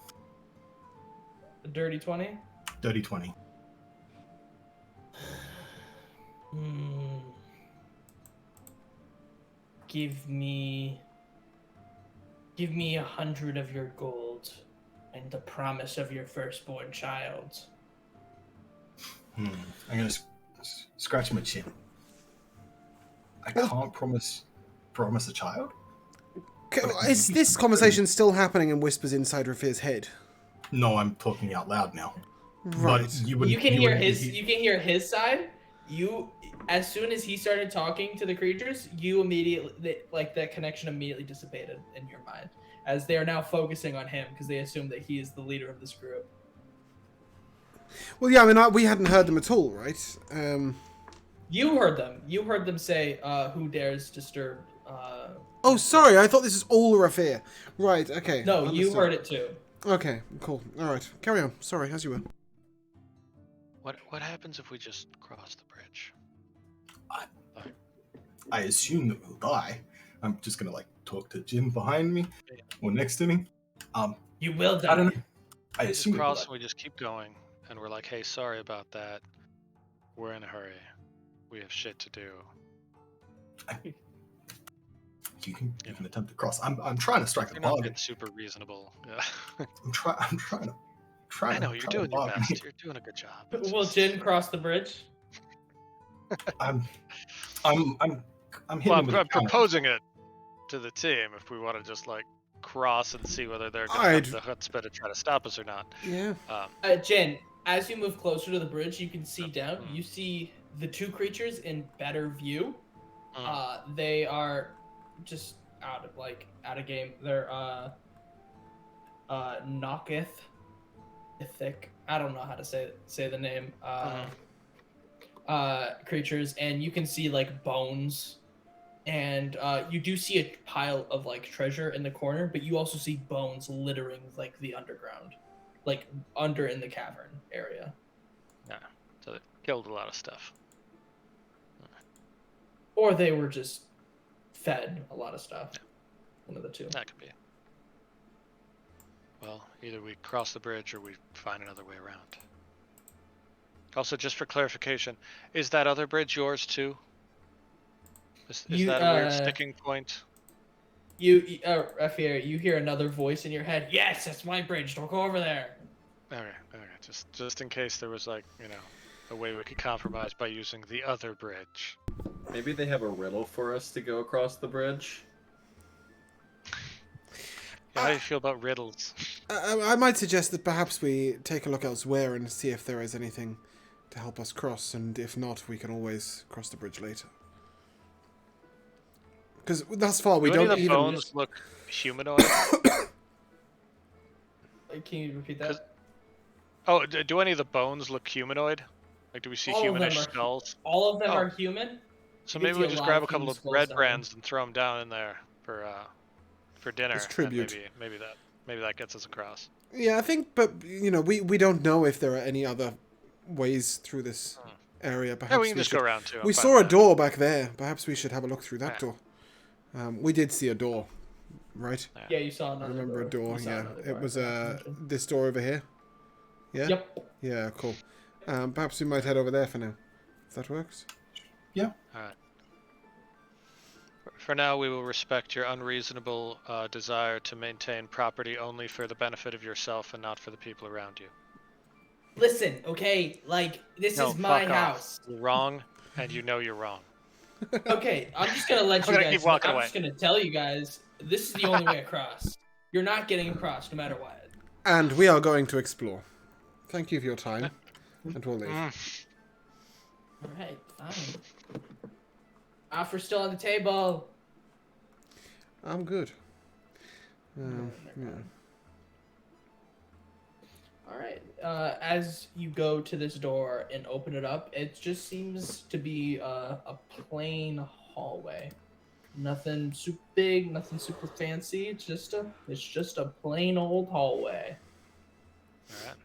A dirty 20? Dirty 20. Give me 100 of your gold and the promise of your firstborn child. I'm gonna scratch my chin. I can't promise a child. Is this conversation still happening in whispers inside Rafir's head? No, I'm talking out loud now. Right. But You can hear his side. As soon as he started talking to the creatures, you immediately, like, that connection immediately dissipated in your mind, as they are now focusing on him because they assume that he is the leader of this group. Well, yeah, I mean, we hadn't heard them at all, right? You heard them. You heard them say, "Who dares disturb?" Oh, sorry. I thought this is all Rafir. Right. Okay. No, understood. you heard it too. Okay. Cool. All right. Carry on. Sorry, as you were. What happens if we just cross the bridge? I assume that we'll die. I'm just gonna like talk to Jim behind me or next to me. You will die. I don't know. I We just assume cross and we just keep going, and we're like, hey, sorry about that. We're in a hurry. We have shit to do. you can attempt to cross. I'm trying to strike a You're not bargain. being super reasonable. Yeah. I'm trying to. I know you're doing your best. You're doing a good job. It's Will just- Jin cross the bridge? I'm hitting Well, him with I'm a counter. proposing it to the team if we want to just like cross and see whether they're gonna have the chutzpah to try to stop us or not. Yeah. Jin, as you move closer to the bridge, you can see down. You see the two creatures in better view. They are just out of game. They're Knocketh, Ithic. I don't know how to say the name. Creatures, and you can see like bones and you do see a pile of like treasure in the corner, but you also see bones littering like the underground, like under in the cavern area. Yeah. So they killed a lot of stuff. Or they were just fed a lot of stuff. Yeah. One of the two. That could be. Well, either we cross the bridge or we find another way around. Also, just for clarification, is that other bridge yours too? Is that a weird sticking point? Rafier, you hear another voice in your head. Yes, that's my bridge. Don't go over there. Okay. Just in case there was like, a way we could compromise by using the other bridge. Maybe they have a riddle for us to go across the bridge. Yeah, how do you feel about riddles? I might suggest that perhaps we take a look elsewhere and see if there is anything to help us cross, and if not, we can always cross the bridge later. Because thus far we Do any don't of the even. bones look humanoid? Can you repeat that? Oh, do any of the bones look humanoid? Like, do we see All of them humanish are- skulls? All of them Oh. are human. So You maybe can we see a just lot grab a of couple human of skulls bread down brands and throw them down in there for dinner. As tribute. And maybe that gets us across. Yeah, I think, but we don't know if there are any other ways through this area. Perhaps Yeah, we can just go around too. We saw a door back there. Perhaps we should have a look through that Yeah. door. We did see a door, right? Yeah, you saw I another remember a door. You saw Yeah, another it door, was I mentioned. this door over here. Yeah. Yep. Yeah, cool. Perhaps we might head over there for now, if that works. Yeah. All right. For now, we will respect your unreasonable desire to maintain property only for the benefit of yourself and not for the people around you. Listen, okay, like this No, is my fuck off. house. You're wrong, and you know you're wrong. Okay, I'm just gonna let I'm you gonna guys. keep walking I'm away. just gonna tell you guys this is the only way across. You're not getting across no matter what. And we are going to explore. Thank you for your time, and we'll leave. All right, fine. Offer still on the table. I'm good. Yeah. All right. As you go to this door and open it up, it just seems to be a plain hallway. Nothing super big, nothing super fancy. It's just a plain old hallway. All right.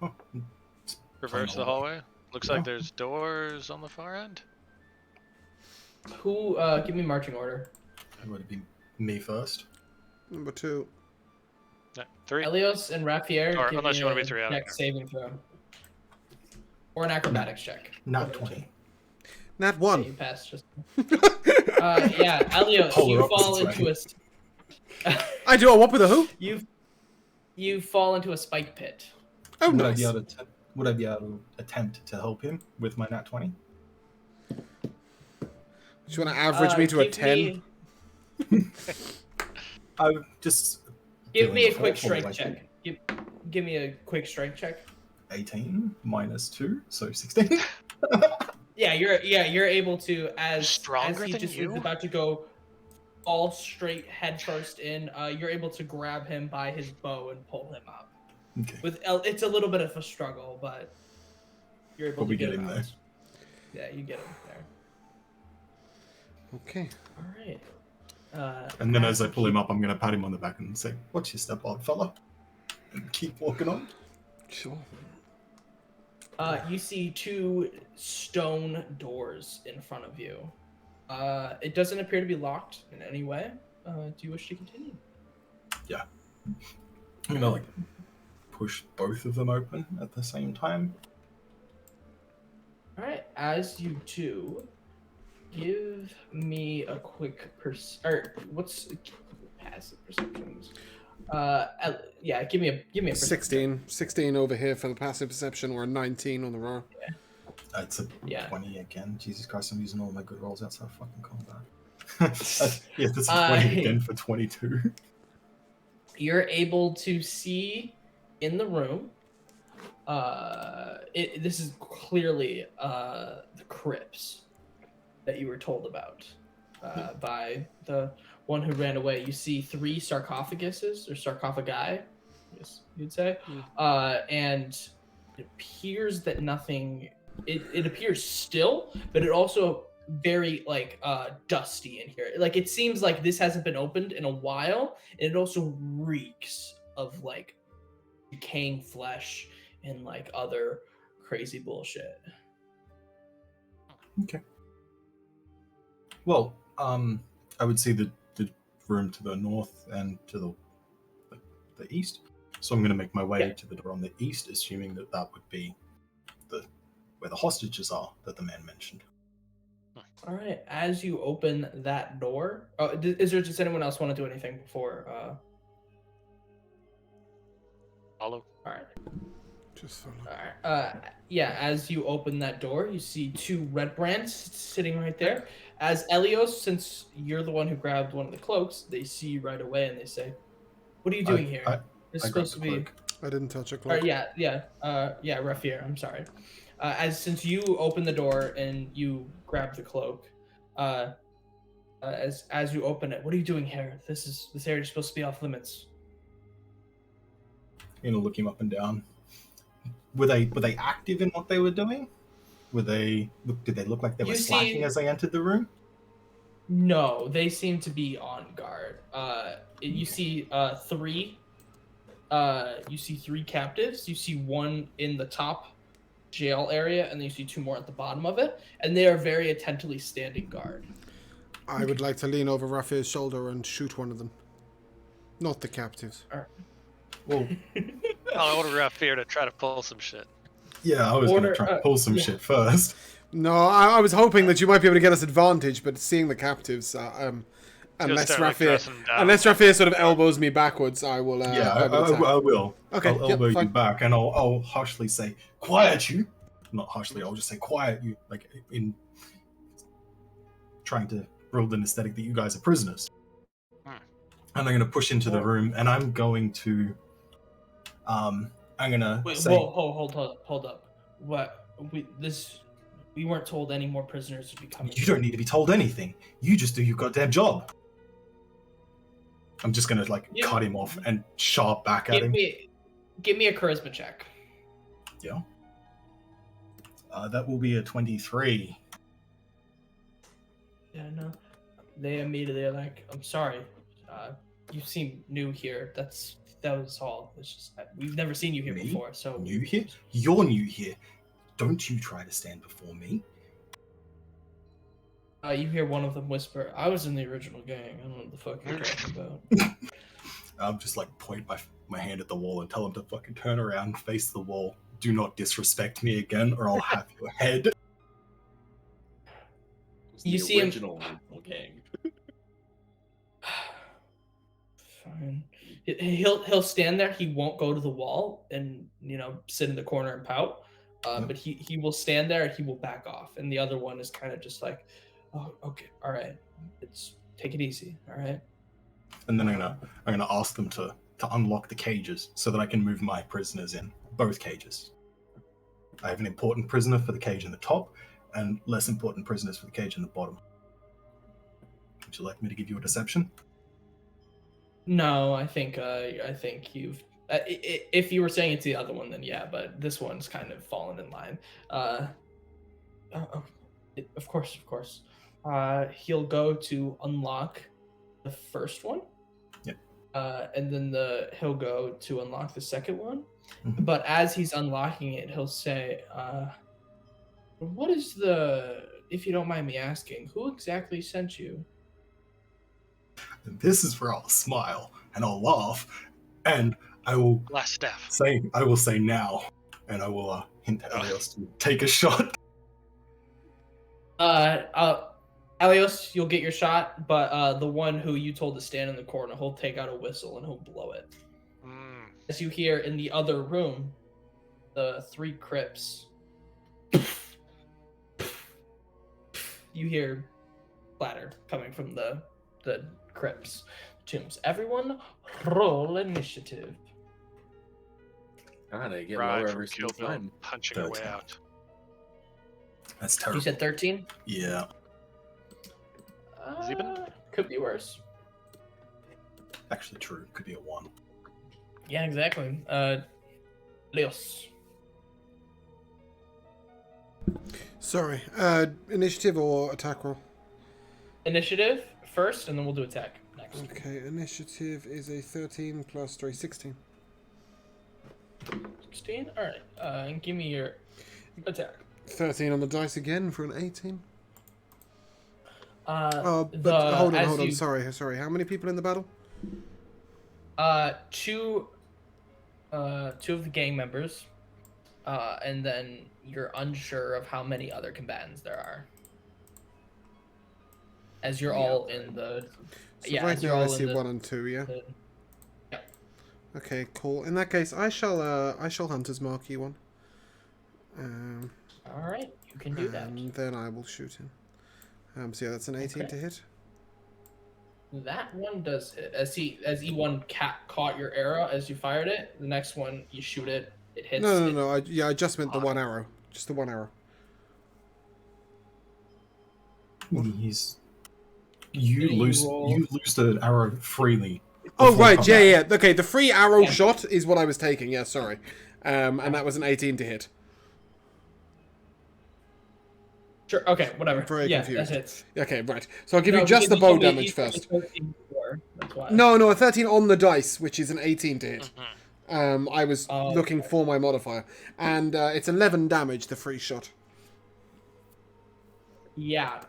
Oh, it's Reverse plain the old. hallway. Looks Yeah. like there's doors on the far end. Who? Give me marching order. It would be me first. Number 2. No, 3. Elios and Rafier. Or give unless me you wanna be a 3, I don't dex saving throw. Or an acrobatics check. Not 20. Nat Yeah, 1. you passed. Just. Yeah, Elios, Polar you fall opposites, into a. I do a what with a who? You fall into a spike pit. Oh, Would nice. would I be able to attempt to help him with my nat 20? Do you want to average me to a give 10? I would just Give me a doing quick four, strength like check. Give me a quick strength check. 18 minus 2, so 16. Yeah, you're able to as Stronger he than just you? is about to go all straight head first in. You're able to grab him by his bow and pull him up. Okay. It's a little bit of a struggle, but you're able But to we get get him him out. there. Yeah, you get him there. Okay. All right. And then as I pull him up, I'm going to pat him on the back and say, "Watch your step, old fella." And keep walking on. Sure. You see 2 stone doors in front of you. It doesn't appear to be locked in any way. Do you wish to continue? Yeah. I'm going to push both of them open at the same time. All right. As you two, give me a quick what's passive perceptions? Yeah. Give me a perception. 16 over here for the passive perception, or a 19 on the raw. It's a Yeah. 20 again. Jesus Christ, I'm using all my good rolls outside fucking combat. Yeah, that's a 20 again for 22. You're able to see in the room. This is clearly the crypts that you were told about by the one who ran away. You see 3 sarcophaguses or sarcophagi yes, you'd say. And it appears that nothing. It appears still, but it also very like dusty in here. Like it seems like this hasn't been opened in a while, and it also reeks of like decaying flesh and like other crazy bullshit. Okay. Well, I would see the room to the north and to the east. So I'm going to make my way to the door on the east, assuming that that would be where the hostages are that the man mentioned. All right. As you open that door, does anyone else want to do anything before? Follow. All right. Just follow. All right. Yeah. As you open that door, you see two red brands sitting right there. As Elios, since you're the one who grabbed one of the cloaks, they see you right away and they say, "What are you doing here? This is supposed to be." I didn't touch a cloak. Yeah. Rafier, I'm sorry. Since you open the door and you grab the cloak, as you open it, what are you doing here? This area is supposed to be off limits. You know, look him up and down. Were they active in what they were doing? Did they look like they were slacking as they entered the room? No, they seem to be on guard. You see three. You see three captives. You see one in the top jail area, and then you see two more at the bottom of it, and they are very attentively standing guard. I would like to lean over Raphael's shoulder and shoot one of them. Not the captives. All right. Well, I want to wrap fear to try to pull some shit. yeah, I was going to try and pull some shit first. No, I was hoping that you might be able to get us advantage, but seeing the captives, unless Raphael sort of elbows me backwards, I will. I will. Okay, I'll elbow you fine. back, and I'll harshly say, "Quiet, you!" Not harshly. I'll just say, "Quiet, you!" Like in trying to build an aesthetic that you guys are prisoners. And I'm going to push into the room, and I'm going to. I'm gonna say. Hold up. What we weren't told any more prisoners would be coming. You don't need to be told anything. You just do your goddamn job. I'm just gonna cut him off and sharp back at him. Give me a charisma check. Yeah. That will be a 23. Yeah, no. They immediately are like, "I'm sorry. You seem new here. That was all. It's just we've never seen you here before." So new here? You're new here. Don't you try to stand before me. You hear one of them whisper, "I was in the original gang. I don't know what the fuck you're talking about." I'm just point my hand at the wall and tell him to fucking turn around, face the wall. Do not disrespect me again, or I'll have your head. You see him. Original gang. Fine. He'll stand there. He won't go to the wall and sit in the corner and pout. But he will stand there and he will back off. And the other one is kind of just like, "Oh, okay, all right. Take it easy, all right." And then I'm gonna ask them to unlock the cages so that I can move my prisoners in both cages. I have an important prisoner for the cage in the top, and less important prisoners for the cage in the bottom. Would you like me to give you a deception? No, I think you've. If you were saying it's the other one, then yeah, but this one's kind of fallen in line. Of course. He'll go to unlock the first one. Yep. And then he'll go to unlock the second one. Mm-hmm. But as he's unlocking it, he'll say, "What is if you don't mind me asking, who exactly sent you?" And this is where I'll smile and I'll laugh, and I will say now, and I will hint at Elios to take a shot. Elios, you'll get your shot, but the one who you told to stand in the corner, he'll take out a whistle and he'll blow it. As you hear in the other room, the three crypts. You hear clatter coming from the crypts, tombs. Everyone, roll initiative. God, I get Ride lower from every Kill single Bill, time. punching her way out. That's terrible. You said 13? Yeah. Could be worse. Actually true. Could be a 1. Yeah, exactly. Leos. Sorry. Initiative or attack roll? Initiative first, and then we'll do attack next. Okay, initiative is a 13 plus 3, 16. 16? Alright. And give me your attack. 13 on the dice again for an 18. The, But hold as on. you- Sorry. How many people in the battle? Two of the gang members. And then you're unsure of how many other combatants there are. As you're all in the... So yeah, right as you're now I all see in the... 1 and 2, yeah? Yeah. Okay, cool. In that case, I shall Hunter's Mark you one. Alright, you can do that. And then I will shoot him. So yeah, that's an 18 to hit. That one does hit. As E1 caught your arrow as you fired it, the next one you shoot it, it hits. No. I just meant the one arrow. Just the one arrow. You lose the arrow freely. Oh before right, combat. yeah. Okay, the free arrow shot is what I was taking. Yeah, sorry. And that was an 18 to hit. Sure. Okay. Whatever. I'm very confused. That hits. Okay, right. So I'll give you No, just the because bow told me damage he told me first. 13 before, that's why. No, a 13 on the dice, which is an 18 to hit. I was Oh, looking for my modifier, and it's 11 damage. The free shot. Yeah.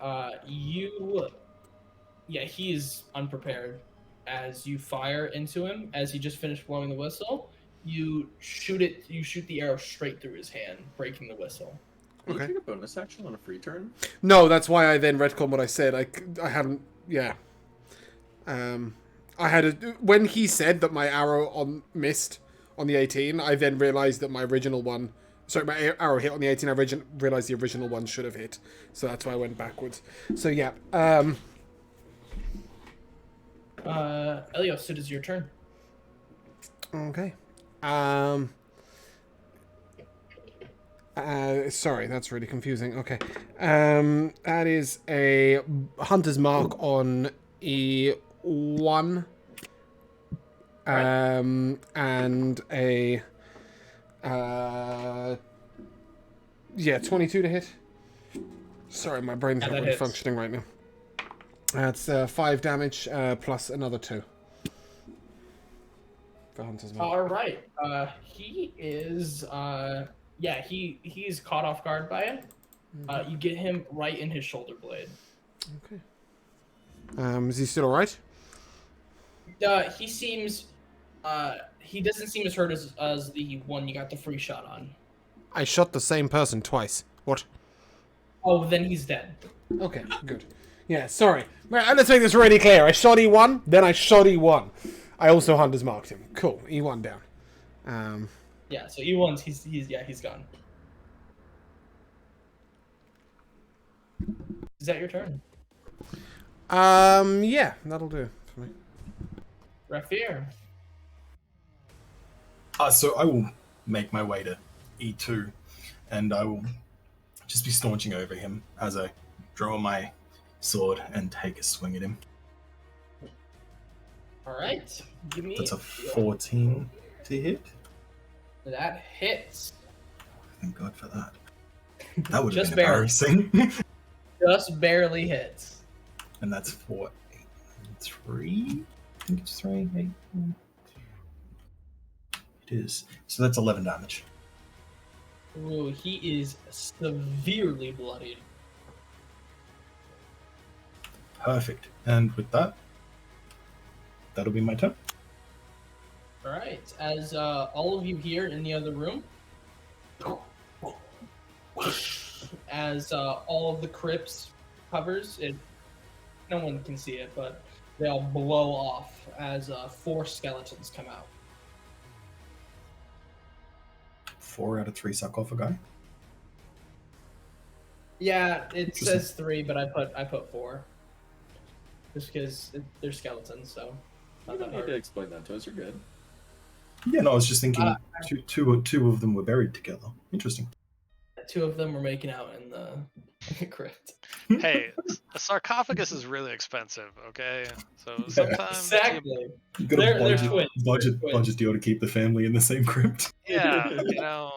He's unprepared. As you fire into him, as he just finished blowing the whistle, you shoot the arrow straight through his hand, breaking the whistle. Can Okay. you take a bonus action on a free turn? No, that's why I then retconned what I said. I hadn't. Yeah. I had when he said that my arrow missed on the 18. I then realized that my original one. Sorry, my arrow hit on the 18. I realized the original one should have hit, so that's why I went backwards. So yeah. Elios, it is your turn. Okay. Sorry, that's really confusing. Okay. That is a Hunter's Mark on E1. And a... 22 to hit. Sorry, my brain's not really functioning right now. That's 5 damage, plus another 2. For Hunter's Mark. All right. He is. He's caught off guard by it. You get him right in his shoulder blade. Okay. Is he still alright? He seems. He doesn't seem as hurt as the one you got the free shot on. I shot the same person twice. What? Oh, then he's dead. Okay, good. Yeah, sorry. Let's make this really clear. I shot E1, then I shot E1. I also Hunter's Marked him. Cool. E1 down. Yeah, so E1's he's gone. Is that your turn? Yeah, that'll do for me. Rafier. So I will make my way to E2, and I will just be staunching over him as I draw my sword and take a swing at him. All right, give me. That's a 14 to hit. That hits. Thank God for that. That would have Just been barely. embarrassing. Just barely hits. And that's for 3. I think it's 3. 8. It is. So that's 11 damage. Ooh, he is severely bloodied. Perfect. And with that, that'll be my turn. All right, as all of you here in the other room, as all of the crypts covers it, no one can see it, but they all blow off as 4 skeletons come out. 4 out of 3 sarcophagi. Yeah, it Interesting. says 3, but I put 4, just because they're skeletons. So You not don't that need to hard. explain that to us. You're good. Yeah, no, I was just thinking Uh, two of them were buried together. Interesting. 2 of them were making out in the Correct. Hey, a sarcophagus is really expensive. Okay, so sometimes Exactly. You got a They're budget, twins. budget, They're budget twins. deal to keep the family in the same crypt. yeah,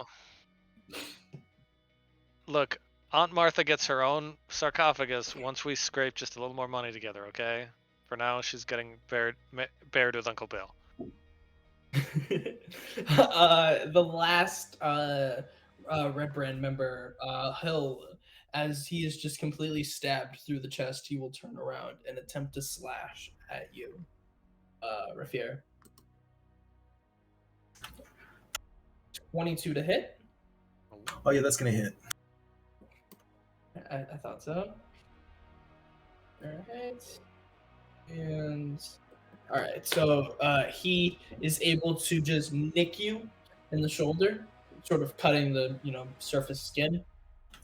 look, Aunt Martha gets her own sarcophagus once we scrape just a little more money together. Okay, for now she's getting buried with Uncle Bill. The last Red Brand member, Hill, as he is just completely stabbed through the chest, he will turn around and attempt to slash at you, Rafier. 22 to hit. Oh yeah, that's gonna hit. I thought so. Alright. And alright, so he is able to just nick you in the shoulder, sort of cutting the surface skin.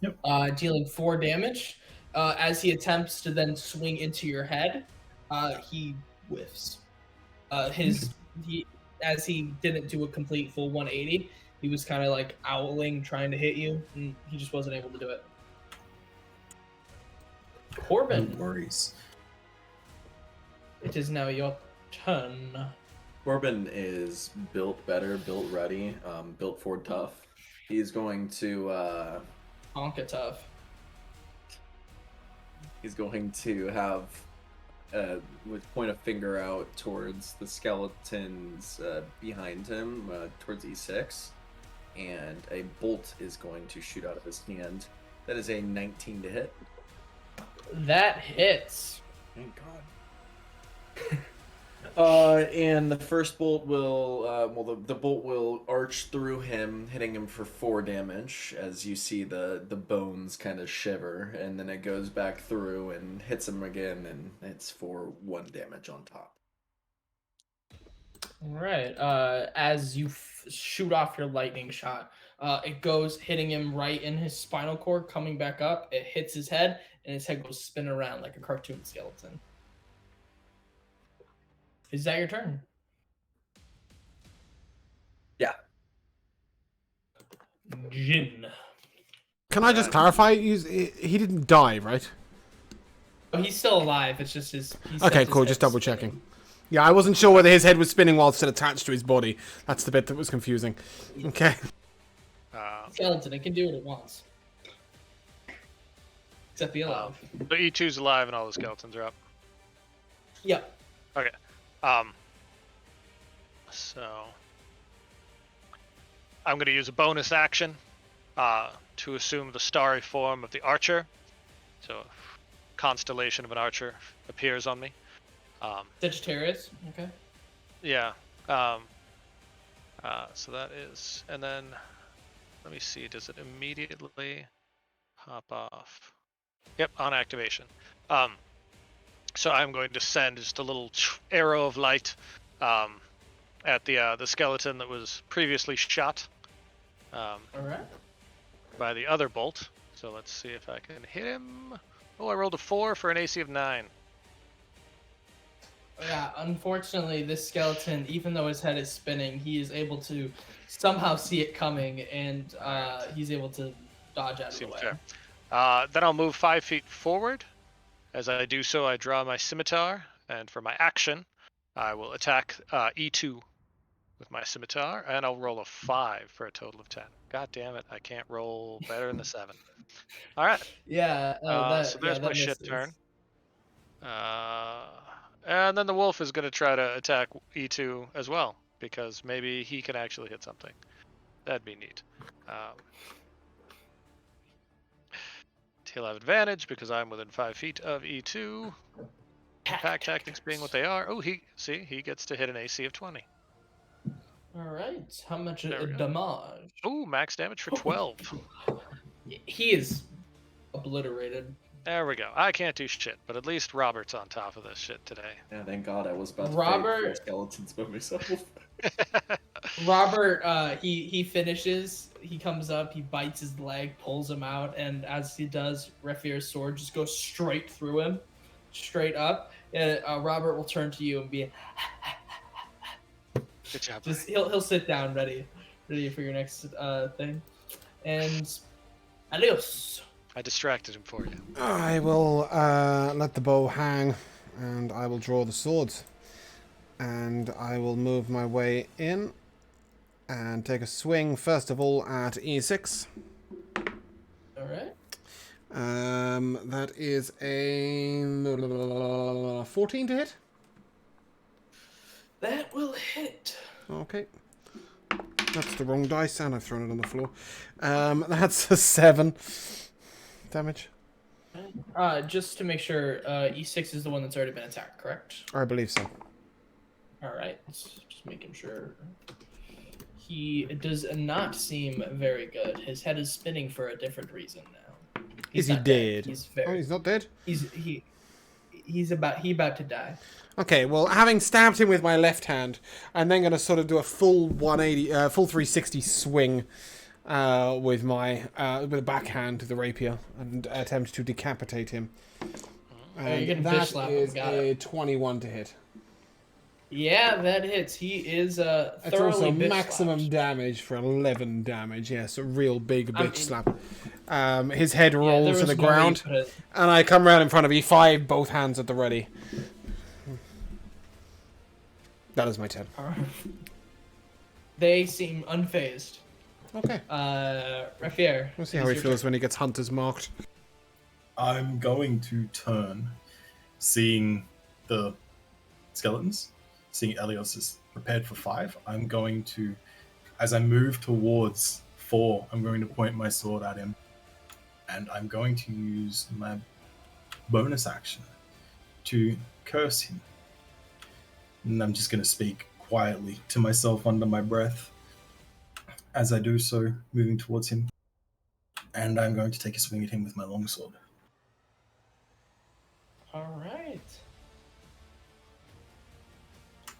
Yep. Dealing 4 damage. As he attempts to then swing into your head, he whiffs. As he didn't do a complete full 180, he was kind of like owling, trying to hit you, and he just wasn't able to do it. Corbin, No worries. it is now your turn. Corbin is built better, built ready, built for tough. He's going to Honka tough. he's going to have would point a finger out towards the skeletons behind him, towards E6, and a bolt is going to shoot out of his hand. That is a 19 to hit. That hits. Thank God. And the first bolt will, the bolt will arch through him, hitting him for 4 damage, as you see the bones kind of shiver, and then it goes back through and hits him again, and it's for 1 damage on top. All right. As you shoot off your lightning shot, it goes hitting him right in his spinal cord, coming back up. It hits his head, and his head goes spinning around like a cartoon skeleton. Is that your turn? Yeah. Jin. Can I just clarify? He didn't die, right? Oh, he's still alive. It's just his. Okay, cool. Just double checking. Yeah, I wasn't sure whether his head was spinning while still attached to his body. That's the bit that was confusing. Okay. Skeleton. It can do what it wants. Except be alive. So E2's alive and all the skeletons are up. Yep. Okay. So I'm going to use a bonus action to assume the starry form of the archer. So a constellation of an archer appears on me. Sagittarius. Okay. Yeah. So that is, and then let me see. Does it immediately hop off? Yep, on activation. So I'm going to send just a little arrow of light at the skeleton that was previously shot All right. by the other bolt. So let's see if I can hit him. Oh, I rolled a 4 for an AC of 9. Yeah, unfortunately, this skeleton, even though his head is spinning, he is able to somehow see it coming, and he's able to dodge out of the Seems way. fair. Then I'll move 5 feet forward. As I do so, I draw my scimitar, and for my action, I will attack E2 with my scimitar, and I'll roll a 5 for a total of 10. God damn it, I can't roll better than the 7. All right. Yeah. So there's my shit turn. And then the wolf is going to try to attack E2 as well, because maybe he can actually hit something. That'd be neat. He'll have advantage because I'm within 5 feet of E2. Pack tactics being what they are. Oh, he gets to hit an AC of 20. All right. How much There we go. damage? Oh, max damage for 12. He is obliterated. There we go. I can't do shit, but at least Robert's on top of this shit today. Yeah, thank God I was about to Robert- fight 4 skeletons by myself. Robert, he finishes. He comes up. He bites his leg, pulls him out, and as he does, Refier's sword just goes straight through him, straight up. And Robert will turn to you and be, Good job. just he'll sit down, ready for your next thing, and adios. I distracted him for you. I will let the bow hang, and I will draw the swords. And I will move my way in and take a swing, first of all, at E6. Alright. That is a 14 to hit. That will hit. Okay. That's the wrong dice, and I've thrown it on the floor. That's a 7 damage. Just to make sure, E6 is the one that's already been attacked, correct? I believe so. Alright, just making sure. He does not seem very good. His head is spinning for a different reason now. Is he not dead? He's very. Oh, he's not dead? He's about to die. Okay, well, having stabbed him with my left hand, I'm then going to sort of do a full 180, full 360 swing with a backhand to the rapier and attempt to decapitate him. you can that fish slap him, is got a it. 21 to hit. Yeah, that hits. He is It's thoroughly also bitch maximum slapped. damage for 11 damage. Yes, a real big bitch slap. His head Yeah, rolls there to was the no way you ground, could have- and I come round in front of E5, both hands at the ready. That is my turn. They seem unfazed. Okay. Rafier. We'll see how he feels when he gets hunters marked. I'm going to turn, seeing the skeletons, seeing Elios is prepared for 5. I'm going to, as I move towards 4, I'm going to point my sword at him, and I'm going to use my bonus action to curse him. And I'm just going to speak quietly to myself under my breath as I do so, moving towards him. And I'm going to take a swing at him with my longsword. All right.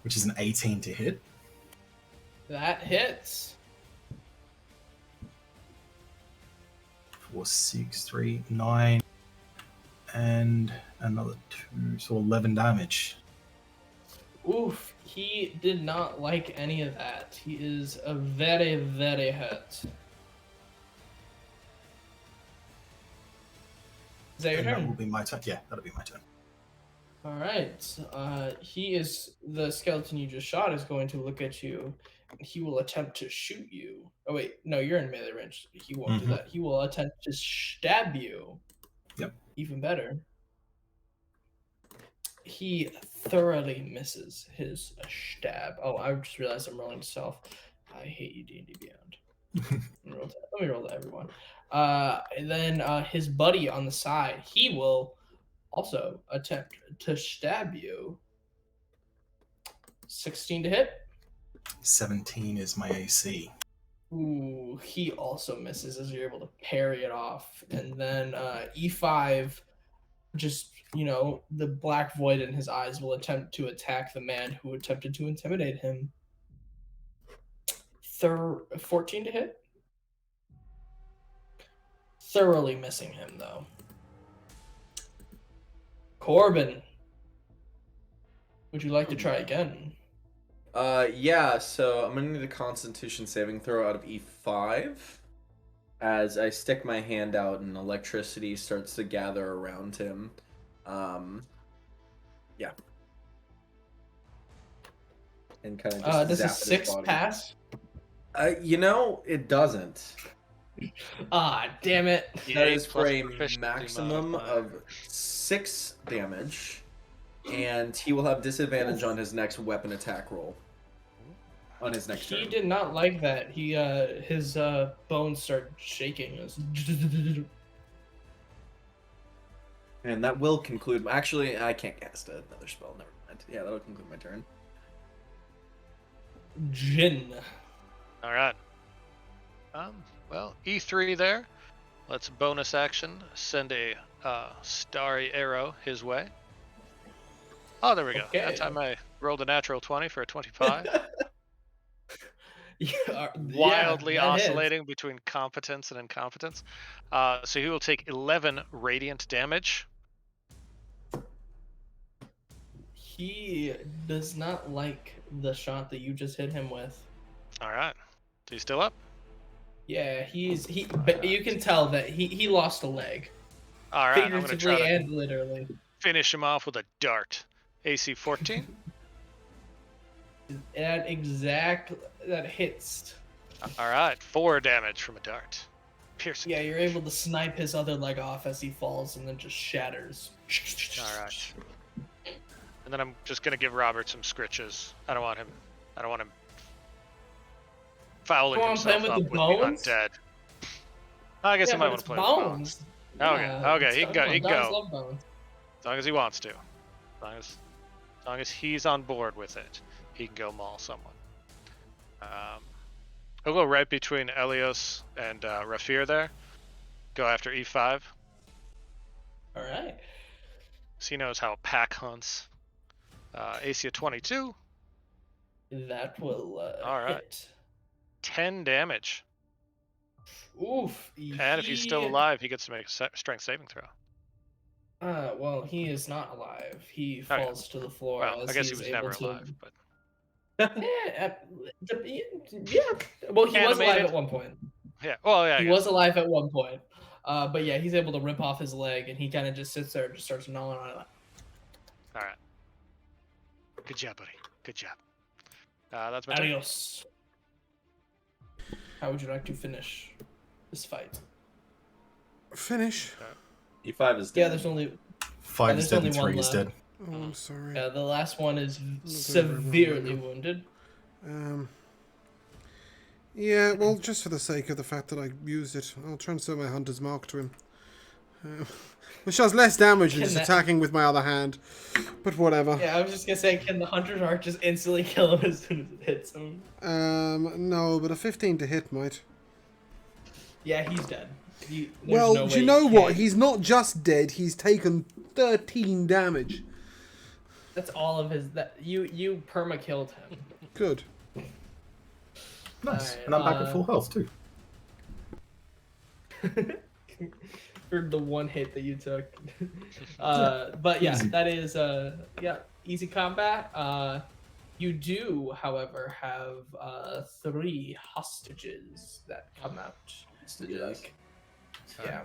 Which is an 18 to hit. That hits. 4, 6, 3, 9, and another 2, so 11 damage. Oof. He did not like any of that. He is a very, very hurt. Is that your And that turn? will be my turn. Yeah, that'll be my turn. All right. The skeleton you just shot is going to look at you. He will attempt to shoot you. Oh wait, no, you're in melee range. He won't do that. He will attempt to stab you. Yep. Even better. He thoroughly misses his stab. Oh, I just realized I'm rolling self. I hate you, D&D Beyond. Let me roll that, everyone. And then his buddy on the side, he will also attempt to stab you. 16 to hit. 17 is my AC. Ooh, he also misses as you're able to parry it off. And then E5, just, the black void in his eyes will attempt to attack the man who attempted to intimidate him. 14 to hit. Thoroughly missing him, though. Corbin, would you like to try again? Yeah, so I'm gonna need a Constitution saving throw out of E5 as I stick my hand out and electricity starts to gather around him. Yeah. And kind of just Does a zap at his 6 body. pass? It doesn't. Ah, damn it. That is for a proficiency maximum modifier. of 6 damage, and he will have disadvantage on his next weapon attack roll. On his next He turn. did not like that. His bones start shaking. And that will conclude. Actually, I can't cast another spell. Never mind. Yeah, that'll conclude my turn. Jin. All right. Well, E3 there. Let's bonus action. Send a starry arrow his way. Oh, there we go. Okay. That time I rolled a natural 20 for a 25. Wildly oscillating between competence and incompetence. So he will take 11 radiant damage. He does not like the shot that you just hit him with. All right. Is he still up? Yeah, but you can tell that he lost a leg, All right, I'm gonna figuratively try to and literally. finish him off with a dart. AC 14. That hits. All right, 4 damage from a dart. Piercing. Yeah, you're able to snipe his other leg off as he falls and then just shatters. All right. And then I'm just gonna give Robert some scritches. I don't want him fouling Come on, himself playing up with with the the bones? undead. I guess I Yeah, might but want it's to play with bones. bones. Okay, Yeah, okay, it's- he can go. He can dogs go. love bones. As long as he wants to. As long as he's on board with it, he can go maul someone. He'll go right between Elios and Rafir there. Go after E5. All right. So he knows how a pack hunts. AC of 22. That will All right. hit. 10 damage. Oof. And if he's still alive, he gets to make a strength saving throw. Well, he is not alive. He Oh, yeah. falls to the floor. Well, as I guess he he's was able never to... alive, but Yeah, yeah. Well, he was alive Animated. at one point. yeah. Well, yeah. I He guess. was alive at one point. But yeah, he's able to rip off his leg, and he kind of just sits there and just starts gnawing on it. All right. Good job, buddy. Good job. That's my turn. Adios. How would you like to finish this fight? Finish. E5 is dead. Yeah, there's only 5 there's is dead only and one 3 is left. dead. Oh, I'm sorry. Yeah, the last one is very severely well. wounded. Yeah, well, just for the sake of the fact that I used it, I'll transfer my Hunter's Mark to him. Which does less damage than Can just that- attacking with my other hand. But whatever. Yeah, I was just gonna say, can the Hunter's Arc just instantly kill him as soon as it hits him? No, but a 15 to hit might. Yeah, he's dead. There's Well, no do way you know he what? can't. He's not just dead, he's taken 13 damage. That's all of his. That you perma killed him. Good. Nice. Alright, And I'm back at full health too. For the one hit that you took. But yeah, Easy. that is easy combat. You do, however, have 3 hostages that come out. Hostages? Yeah.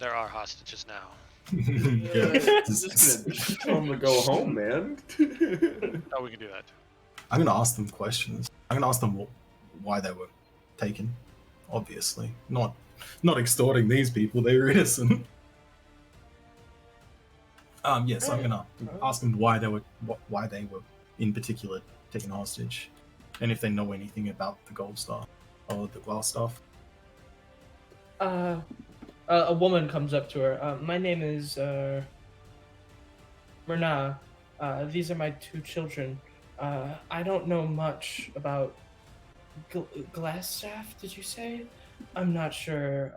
There are hostages now. Yeah. Just tell him to go home, man. Oh, we can do that. I'm gonna ask them questions. I'm gonna ask them why they were taken. Obviously, not extorting these people. They were innocent. Yes, I'm gonna ask them why they were in particular taken hostage, and if they know anything about the gold star or the glass stuff. A woman comes up to her. My name is Myrna. These are my 2 children. I don't know much about Glassstaff, did you say? I'm not sure.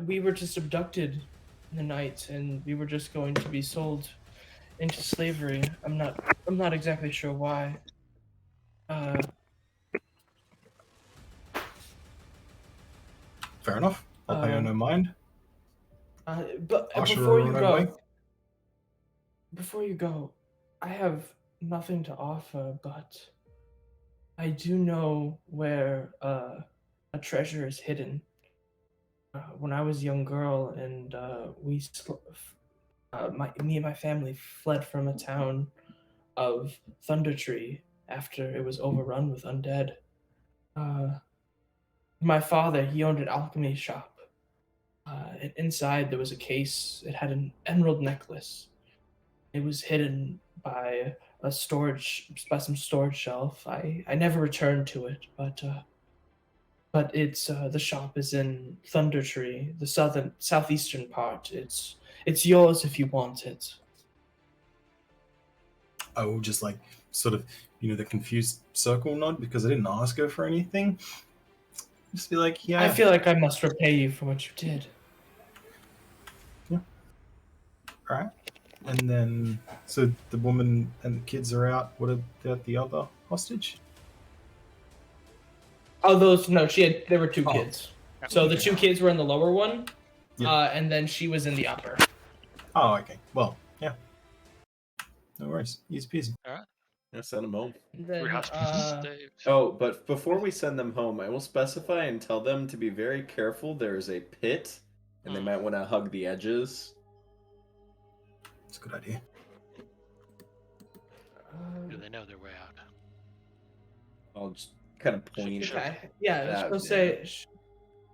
We were just abducted in the night, and we were just going to be sold into slavery. I'm not exactly sure why. Fair enough. I'll pay her no mind. But Usher before her you on her go, way. I have nothing to offer, but I do know where a treasure is hidden. When I was a young girl, and me and my family fled from a town of Thundertree after it was overrun with undead. My father, he owned an alchemy shop. And inside there was a case. It had an emerald necklace. It was hidden by some storage shelf. I never returned to it, but it's the shop is in Thundertree, the southeastern part. It's yours if you want it. I will just sort of the confused circle nod because I didn't ask her for anything. Just be like, yeah. I feel like I must repay you for what you did. Yeah. All right. And then, so the woman and the kids are out. What about the other hostage? Oh, there were 2 Oh. kids. So the 2 kids were in the lower one, Yeah. and then she was in the upper. Oh, okay. Well, yeah. No worries. Easy peasy. Yeah, send them home. Then Free hospital stays. Oh, but before we send them home, I will specify and tell them to be very careful. There is a pit, and they might want to hug the edges. It's a good idea. Do they know their way out? I'll just kind of point. okay, yeah, that, she'll say.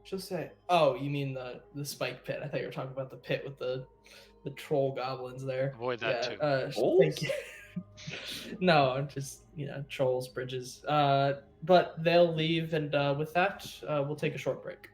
She'll say, "Oh, you mean the spike pit? I thought you were talking about the pit with the troll goblins there." Avoid that too. Thank you. No, I'm just trolls, bridges. But they'll leave, and with that, we'll take a short break.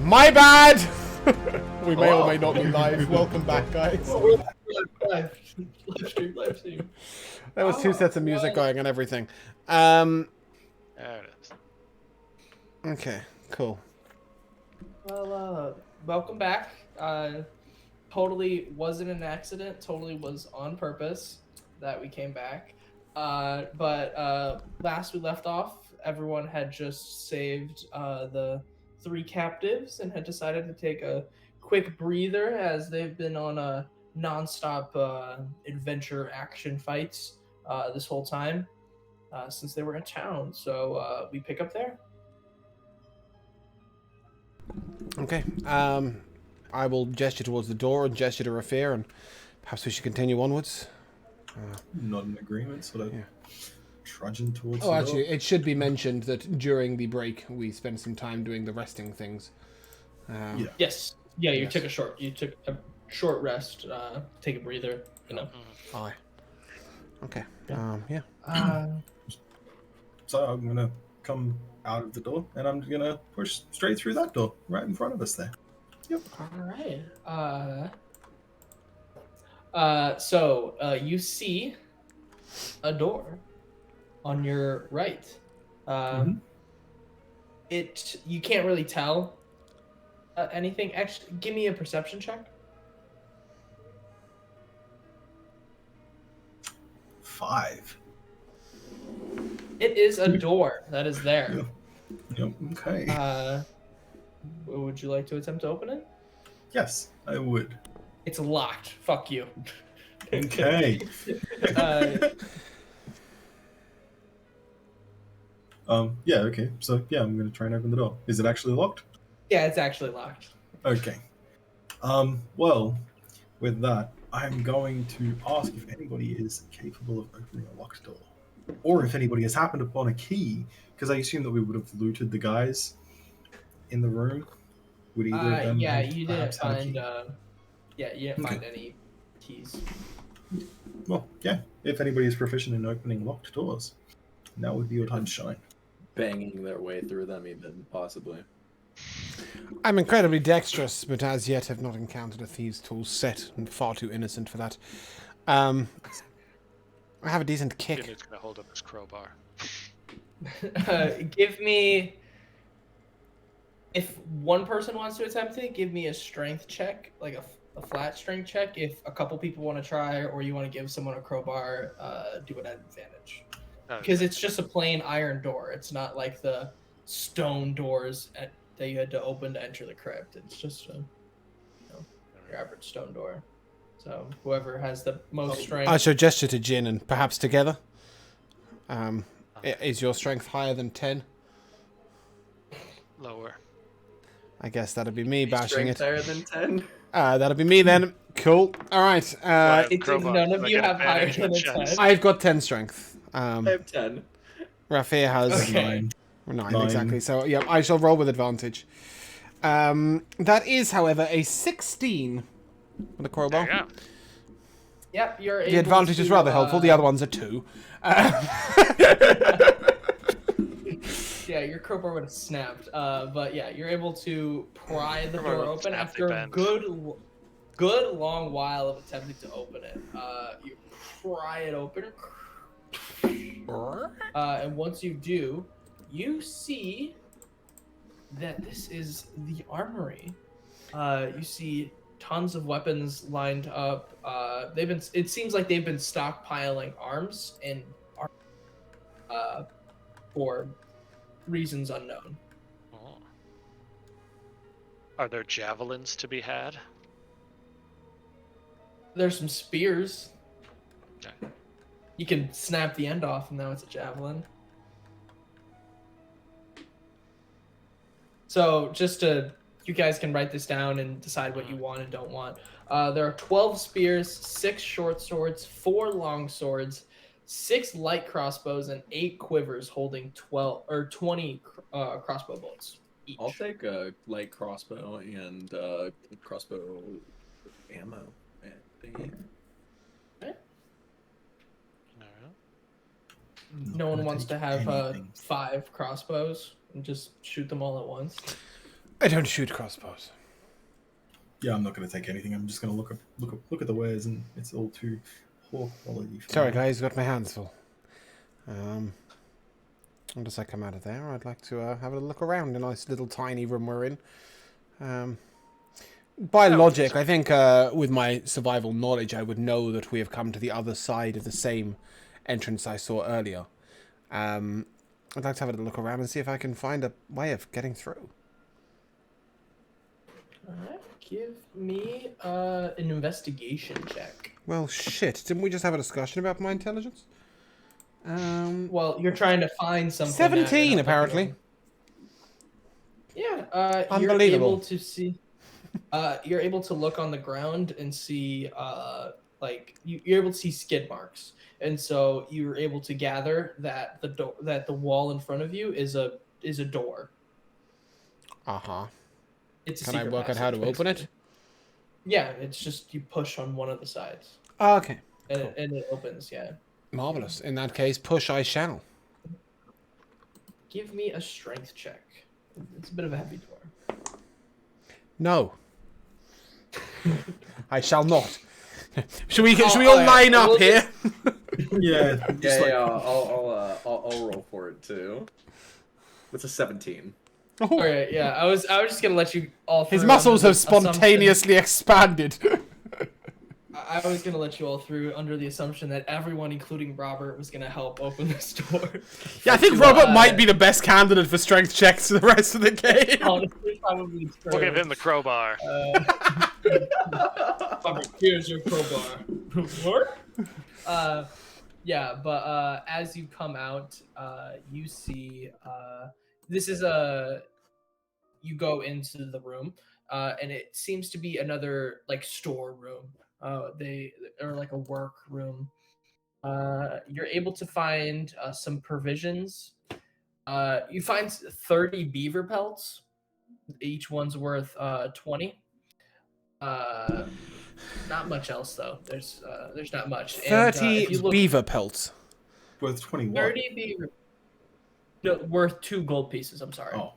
My bad! We may or may not be live. Welcome back, guys. Live stream. There was 2 sets of music going and everything. There it is. Okay, cool. Well, welcome back. Totally wasn't an accident. Totally was on purpose that we came back. But last we left off, everyone had just saved the 3 captives and had decided to take a quick breather as they've been on a non-stop adventure action fights this whole time since they were in town. So we pick up there. Okay. I will gesture towards the door and gesture to Rafir, and perhaps we should continue onwards. Not in agreement, sort of trudging towards Oh, the actually, door. it should be mentioned that during the break we spent some time doing the resting things. Yeah. Yes. Yeah, you Yes. took a short rest, take a breather, you know. Aye. Okay. Yeah. Yeah. So I'm going to come out of the door, and I'm going to push straight through that door, right in front of us there. Yep. All right. So you see a door on your right. You can't really tell anything. Actually, give me a perception check. 5. It is a door that is there. Yep. Okay. Would you like to attempt to open it? Yes, I would. It's locked. Fuck you. Okay. Yeah, okay. So, yeah, I'm going to try and open the door. Is it actually locked? Yeah, it's actually locked. Okay. Well, with that, I'm going to ask if anybody is capable of opening a locked door. Or if anybody has happened upon a key, because I assume that we would have looted the guys in the room. Would either of them Yeah, have you didn't perhaps had a find. key? You didn't find any keys. Well, yeah. If anybody is proficient in opening locked doors, now would be your time to shine. Banging their way through them, even possibly. I'm incredibly dexterous, but as yet have not encountered a thieves' tool set, and far too innocent for that. I have a decent kick. Jin is going to hold up his crowbar. Give me. If one person wants to attempt it, give me a strength check, like a flat strength check. If a couple people want to try, or you want to give someone a crowbar, do it at advantage. Because it's just a plain iron door. It's not like the stone doors that you had to open to enter the crypt. It's just your average stone door. So whoever has the most strength. I shall gesture to Jin, and perhaps together. Is your strength higher than 10? Lower. I guess that'd be me bashing it. Higher than 10? That'd be me then. Cool. All right. None of you have higher than a 10. I've got 10 strength. I have 10. Rafir has Okay. 9 exactly. So yeah, I shall roll with advantage. That is, however, a 16 with a crowbar. There you go. Yep, you're able The advantage is to, rather helpful. The other one's a 2. Yeah, your crowbar would have snapped. But yeah, you're able to pry the door open after a good long while of attempting to open it. You pry it open. And once you do, you see that this is the armory. You see tons of weapons lined up. It seems like they've been stockpiling arms and for reasons unknown. Oh. Are there javelins to be had? There's some spears. Okay. You can snap the end off and now it's a javelin. So you guys can write this down and decide what you want and don't want. There are 12 spears, 6 short swords, 4 long swords, 6 light crossbows, and 8 quivers holding 20 crossbow bolts each. I'll take a light crossbow and crossbow ammo. Okay. Alright. No one wants to have anything. 5 crossbows and just shoot them all at once. I don't shoot crossbows. Yeah, I'm not going to take anything. I'm just going to look at the wares, and it's all too poor quality. For Sorry, me. guys, got my hands full. As I come out of there, I'd like to have a look around the nice little tiny room we're in. By logic, I think with my survival knowledge, I would know that we have come to the other side of the same entrance I saw earlier. I'd like to have a look around and see if I can find a way of getting through. Alright, give me an investigation check. Well, shit. Didn't we just have a discussion about my intelligence? Well, you're trying to find something. 17, apparently. Yeah, you're Unbelievable. able to see. You're able to look on the ground and see, you're able to see skid marks, and so you're able to gather that the wall in front of you is a door. It's a Can I secret work out how to passage, open it? basically. Yeah, it's just you push on one of the sides, Okay. and, Cool. it opens. Yeah. Marvelous. In that case, push I shall. Give me a strength check. It's a bit of a heavy door. No. I shall not. Should we all line up here? Yeah, I'll roll for it too. It's a 17. Oh, Okay, yeah, I was just gonna let you all. his through muscles under have the assumption- spontaneously expanded. I was gonna let you all through under the assumption that everyone, including Robert, was gonna help open this door. Yeah, I think Robert might be the best candidate for strength checks for the rest of the game. Honestly, probably true. We'll give him the crowbar. Robert, here's your crowbar. What? Yeah, but as you come out, you see this is you go into the room, and it seems to be another like storeroom. They or like a work room. You're able to find some provisions. You find 30 beaver pelts. Each one's worth 20. Not much else though. There's not much. 30 if you look, beaver pelts. worth 21. 30 beaver. No, worth 2 gold pieces. I'm sorry. Oh,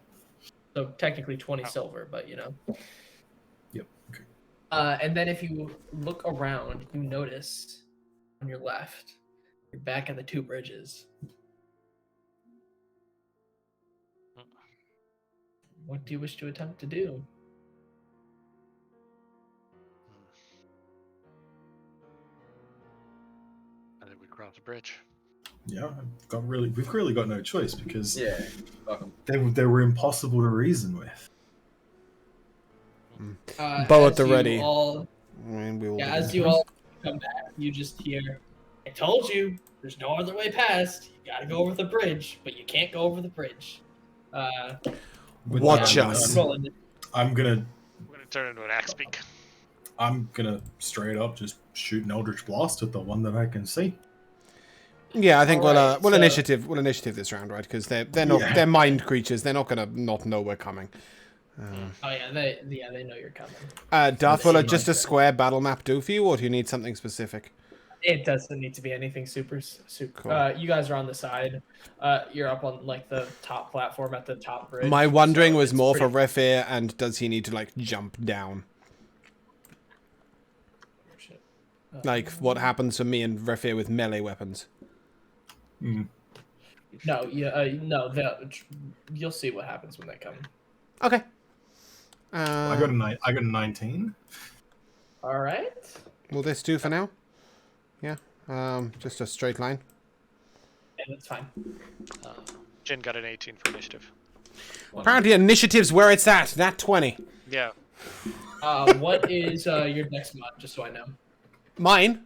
So technically 20 silver, but you know. yep. Okay. And then if you look around, you notice on your left, you're back at the 2 bridges. What do you wish to attempt to do? I think we cross the bridge. Yeah, we've really got no choice because Yeah. Welcome. they were impossible to reason with. Bow As at the you ready. all- And we will Yeah, begin. as you all come back, you just hear, I told you, there's no other way past. You gotta go over the bridge, but you can't go over the bridge. With Watch that, us. I'm gonna We're gonna turn into an axe beak. straight up just shoot an Eldritch Blast at the one that I can see. Yeah, I think Alright, we'll so- initiative this round, right? Because they're not Yeah. they're mind creatures. They're not gonna not know we're coming. Oh yeah, they know you're coming. Darth, will Let's see. just a square battle map do for you, or do you need something specific? It doesn't need to be anything super. Cool. You guys are on the side. You're up on like the top platform at the top bridge. My wondering so was it's more for pretty- Refir, and does he need to like jump down? Shit. Like what happens for me and Refir with melee weapons? No, you'll see what happens when they come. Okay. I got a 19. All right. Will this do for now? Yeah. Just a straight line. Yeah, that's fine. Jin got an 18 for initiative. Apparently, initiative's where it's at. Nat 20. Yeah. What is your next mod? Just so I know. Mine.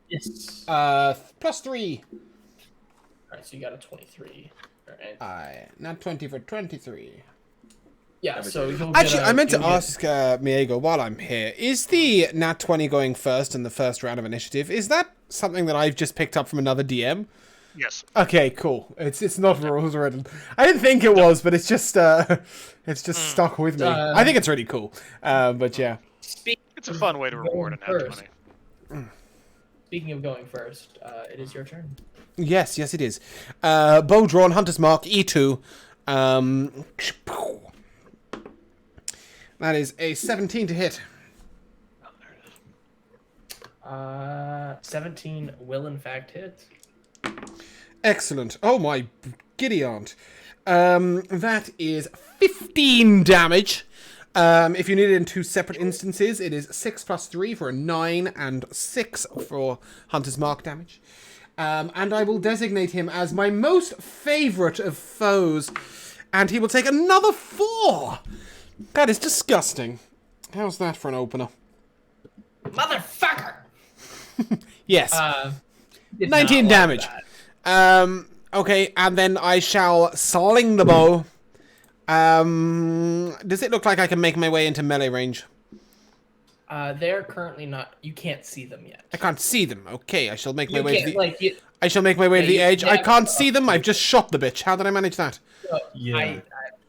Yes. +3. All right, so you got a 23. All right. Nat 20 for 23. Yeah. So you'll Actually, get I meant to you'll get- ask Miego while I'm here. Is the Nat 20 going first in the first round of initiative? Is that something that I've just picked up from another DM? Yes. Okay, cool. It's not rules written. I didn't think it was, but it's just stuck with me. I think it's really cool. But yeah. It's a fun way to reward a nat First. 20. Speaking of going first, it is your turn. Yes, it is. Bow drawn, hunter's mark, E2. That is a 17 to hit. 17 will in fact hit. Excellent. Oh my giddy aunt. That is 15 damage. If you need it in 2 separate instances, it is 6 plus 3 for a 9 and 6 for Hunter's Mark damage. And I will designate him as my most favourite of foes. And he will take another 4. That is disgusting. How's that for an opener? Motherfucker! Yes. Did 19 not like damage. that. Okay, and then I shall sling the bow. Does it look like I can make my way into melee range? They're currently not. You can't see them yet. I can't see them. Okay, I shall make my You way to can't, the. like, you, I shall make my way to the you edge. I never- can't see them. I've just shot the bitch. How did I manage that? Yeah. I'm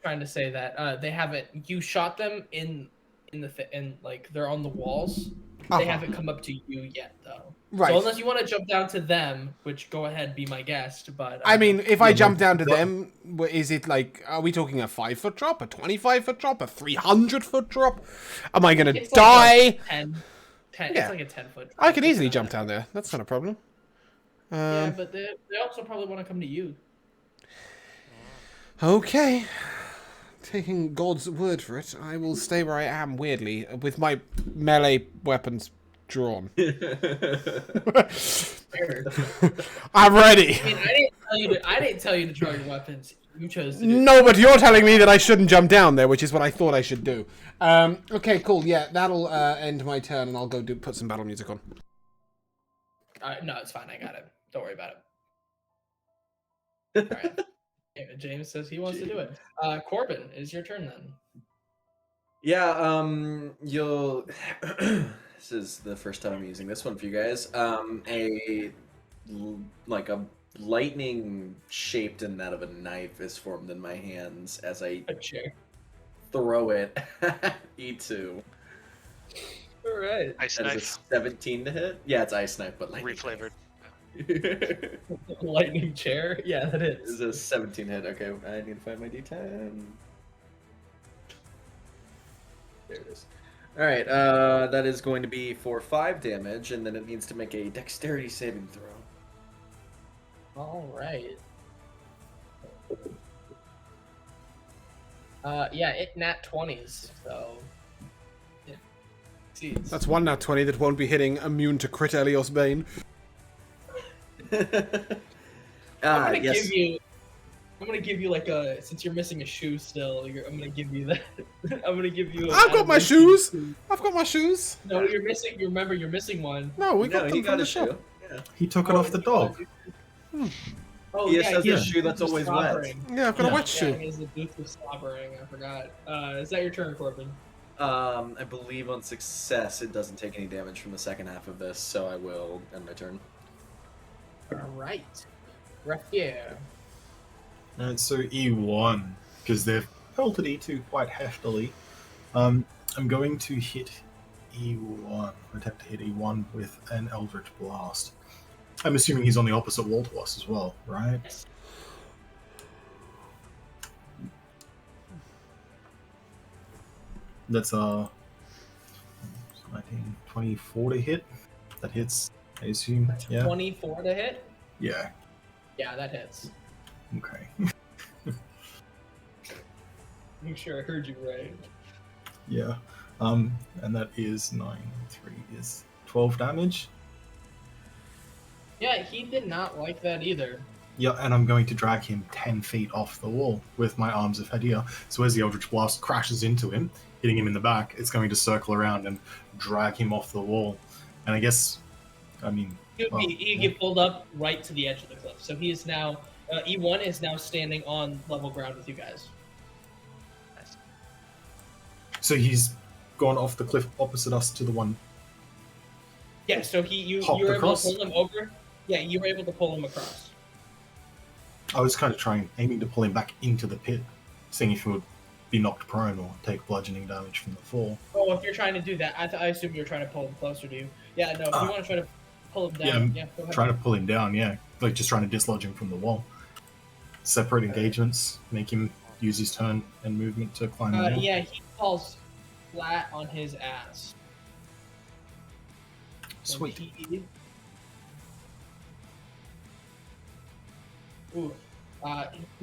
trying to say that they haven't. You shot them in like they're on the walls. They Uh-huh. haven't come up to you yet, though. Right. So unless you want to jump down to them, which go ahead, be my guest. But I mean, if I Yeah, jump but- down to them, is it like, are we talking a 5-foot drop, a 25-foot drop, a 300-foot drop? Am I gonna it's die? like a 10. Yeah. It's like a 10-foot. I can easily jump down there. That's not a problem. Yeah, but they also probably want to come to you. Okay. Taking God's word for it, I will stay where I am, weirdly, with my melee weapons drawn. Fair. I'm ready. I mean, I didn't tell you to draw your weapons. You chose to do. No, but you're telling me that I shouldn't jump down there, which is what I thought I should do. Okay, cool. Yeah, that'll end my turn, and I'll go put some battle music on. No, it's fine. I got it. Don't worry about it. All right. James says he wants to do it. Corbin, it is your turn then. Yeah, you'll. This is the first time I'm using this one for you guys. Like a lightning shaped in that of a knife is formed in my hands as I A chair. throw it at E2. All right. Ice That is knife, a 17 to hit. Yeah, it's ice knife, but lightning. reflavored. It Lightning chair. Yeah, that is is. a 17 hit. Okay, I need to find my D10. There it is. All right, that is going to be for 5 damage, and then it needs to make a dexterity saving throw. All right. Yeah, it nat 20s. So. Yeah. Succeeds. That's one nat 20 that won't be hitting immune to crit Elios Bane. I'm Yes. gonna give you like a, since you're missing a shoe still, I'm gonna give you that. I'm gonna give you. I've got my shoes. I've got my shoes. No, you're missing. You remember, you're missing one. No, we No, got he them got from the a shop. shoe. Yeah. He took it off the dog. Oh, He yeah, just has he a has shoe that's boots of always wet. slobbering. Yeah, I've got a Yeah. wet Yeah, shoe. he has the boots of slobbering. I forgot. Is that your turn, Corbin? I believe on success it doesn't take any damage from the second half of this, so I will end my turn. All right. Rafier. So E1, because they've pelted E2 quite heftily. I'm going to hit E1, attempt to hit E1 with an Eldritch Blast. I'm assuming he's on the opposite wall to us as well, right? Yes. That's 19, 24 to hit. That hits, I assume. Yeah. 24 to hit. Yeah. Yeah, that hits. Okay. I'm sure I heard you right. Yeah. And that is 9, 3 is 12 damage. Yeah, he did not like that either. Yeah, and I'm going to drag him 10 feet off the wall with my arms of Hadir. So as the Eldritch Blast crashes into him, hitting him in the back, it's going to circle around and drag him off the wall. And I guess, I mean... He'd get pulled up right to the edge of the cliff. So he is now, E1 is now standing on level ground with you guys. So he's gone off the cliff opposite us to the one... Yeah, so you Hopped were able across? to pull him over. Yeah, you were able to pull him across. I was kind of aiming to pull him back into the pit, seeing if he would be knocked prone or take bludgeoning damage from the fall. Oh, if you're trying to do that, I assume you're trying to pull him closer to you. Yeah, no, if you want to try to pull him down, Yeah, go ahead. Trying to pull him down, yeah. Like just trying to dislodge him from the wall. Separate engagements, make him use his turn and movement to climb the wall. Yeah, he falls. flat on his ass. Sweet. He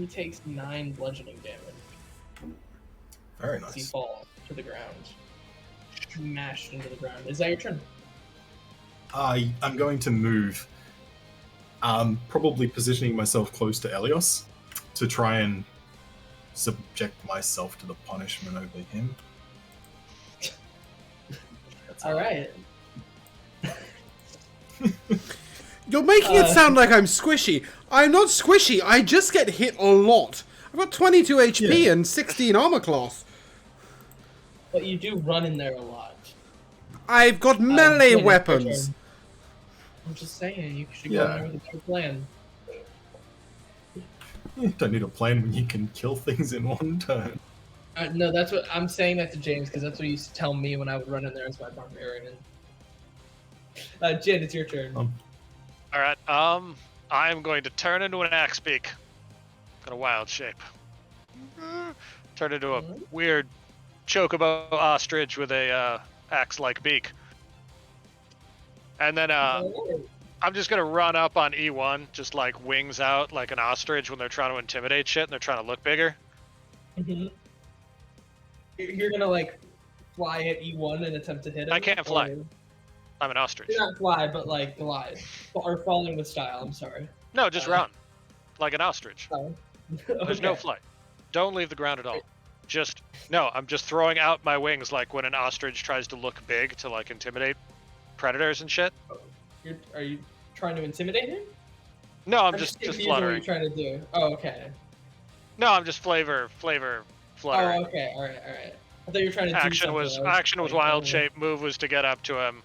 takes 9 bludgeoning damage Very as he nice. falls to the ground. Smashed into the ground. Is that your turn? I'm going to move, probably positioning myself close to Elios to try and subject myself to the punishment over him. All right. You're making it sound like I'm squishy. I'm not squishy. I just get hit a lot. I've got 22 HP and 16 armor class. But you do run in there a lot. I've got melee Jin, it's your weapons. turn. I'm just saying, you should go in there with a better plan. You don't need a plan when you can kill things in one turn. No, that's what I'm saying that to James because that's what he used to tell me when I would run in there as my barbarian. Jin, it's your turn. All right. I'm going to turn into an axe beak. Got a wild shape. Turn into a weird chocobo ostrich with a axe-like beak. And then I'm just gonna run up on E1, just like wings out like an ostrich when they're trying to intimidate shit and they're trying to look bigger. Mm-hmm. You're gonna like fly at E1 and attempt to hit him? I can't fly. Or... I'm an ostrich. You're not fly, but like glide. Or falling with style, I'm sorry. No, just run. Like an ostrich. Oh. There's no flight. Don't leave the ground at all. I'm just throwing out my wings like when an ostrich tries to look big to like intimidate predators and shit. Are you trying to intimidate him? No, I'm Or just confused fluttering. What you're trying to do? Oh, okay. No, I'm just flavor fluttering. Oh, okay. All right. I thought you were trying to Action do something. action was wild shape. Move was to get up to him.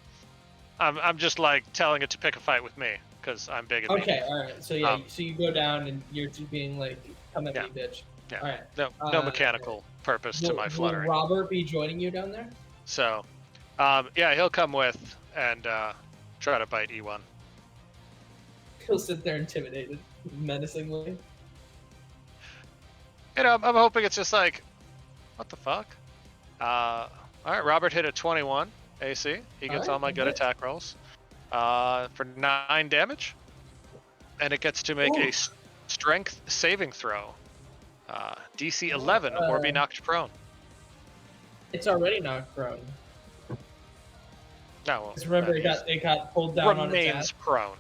I'm just like telling it to pick a fight with me because I'm big and mean. Okay, all right. So yeah, so you go down and you're just being like, "Come at me, bitch." Yeah. All right. No mechanical purpose to my fluttering. Will Robert be joining you down there? So, yeah, he'll come with and try to bite E1. He'll sit there intimidated, menacingly. I'm hoping it's just like, what the fuck? All right, Robert hit a 21 AC. He gets all my good attack rolls for 9 damage, and it gets to make a strength saving throw. DC 11 or be knocked prone. It's already knocked prone. No, well, Because remember, it got pulled down on its remains ass. prone.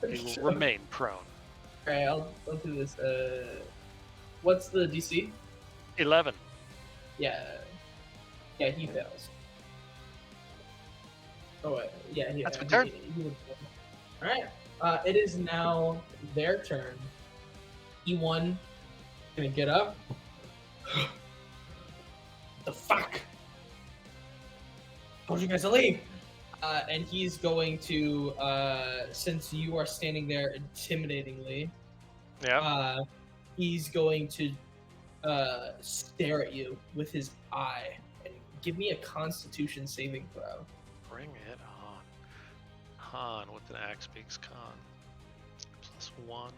He will remain prone. Alright, I'll do this. What's the DC? 11. Yeah, he fails. Oh wait, That's my turn. Alright, it is now their turn. E1 gonna get up. The fuck? Told you guys to leave. And he's going to, since you are standing there intimidatingly, he's going to stare at you with his eye. And give me a Constitution saving throw. Bring it on. Con with an axe beaks con. +1.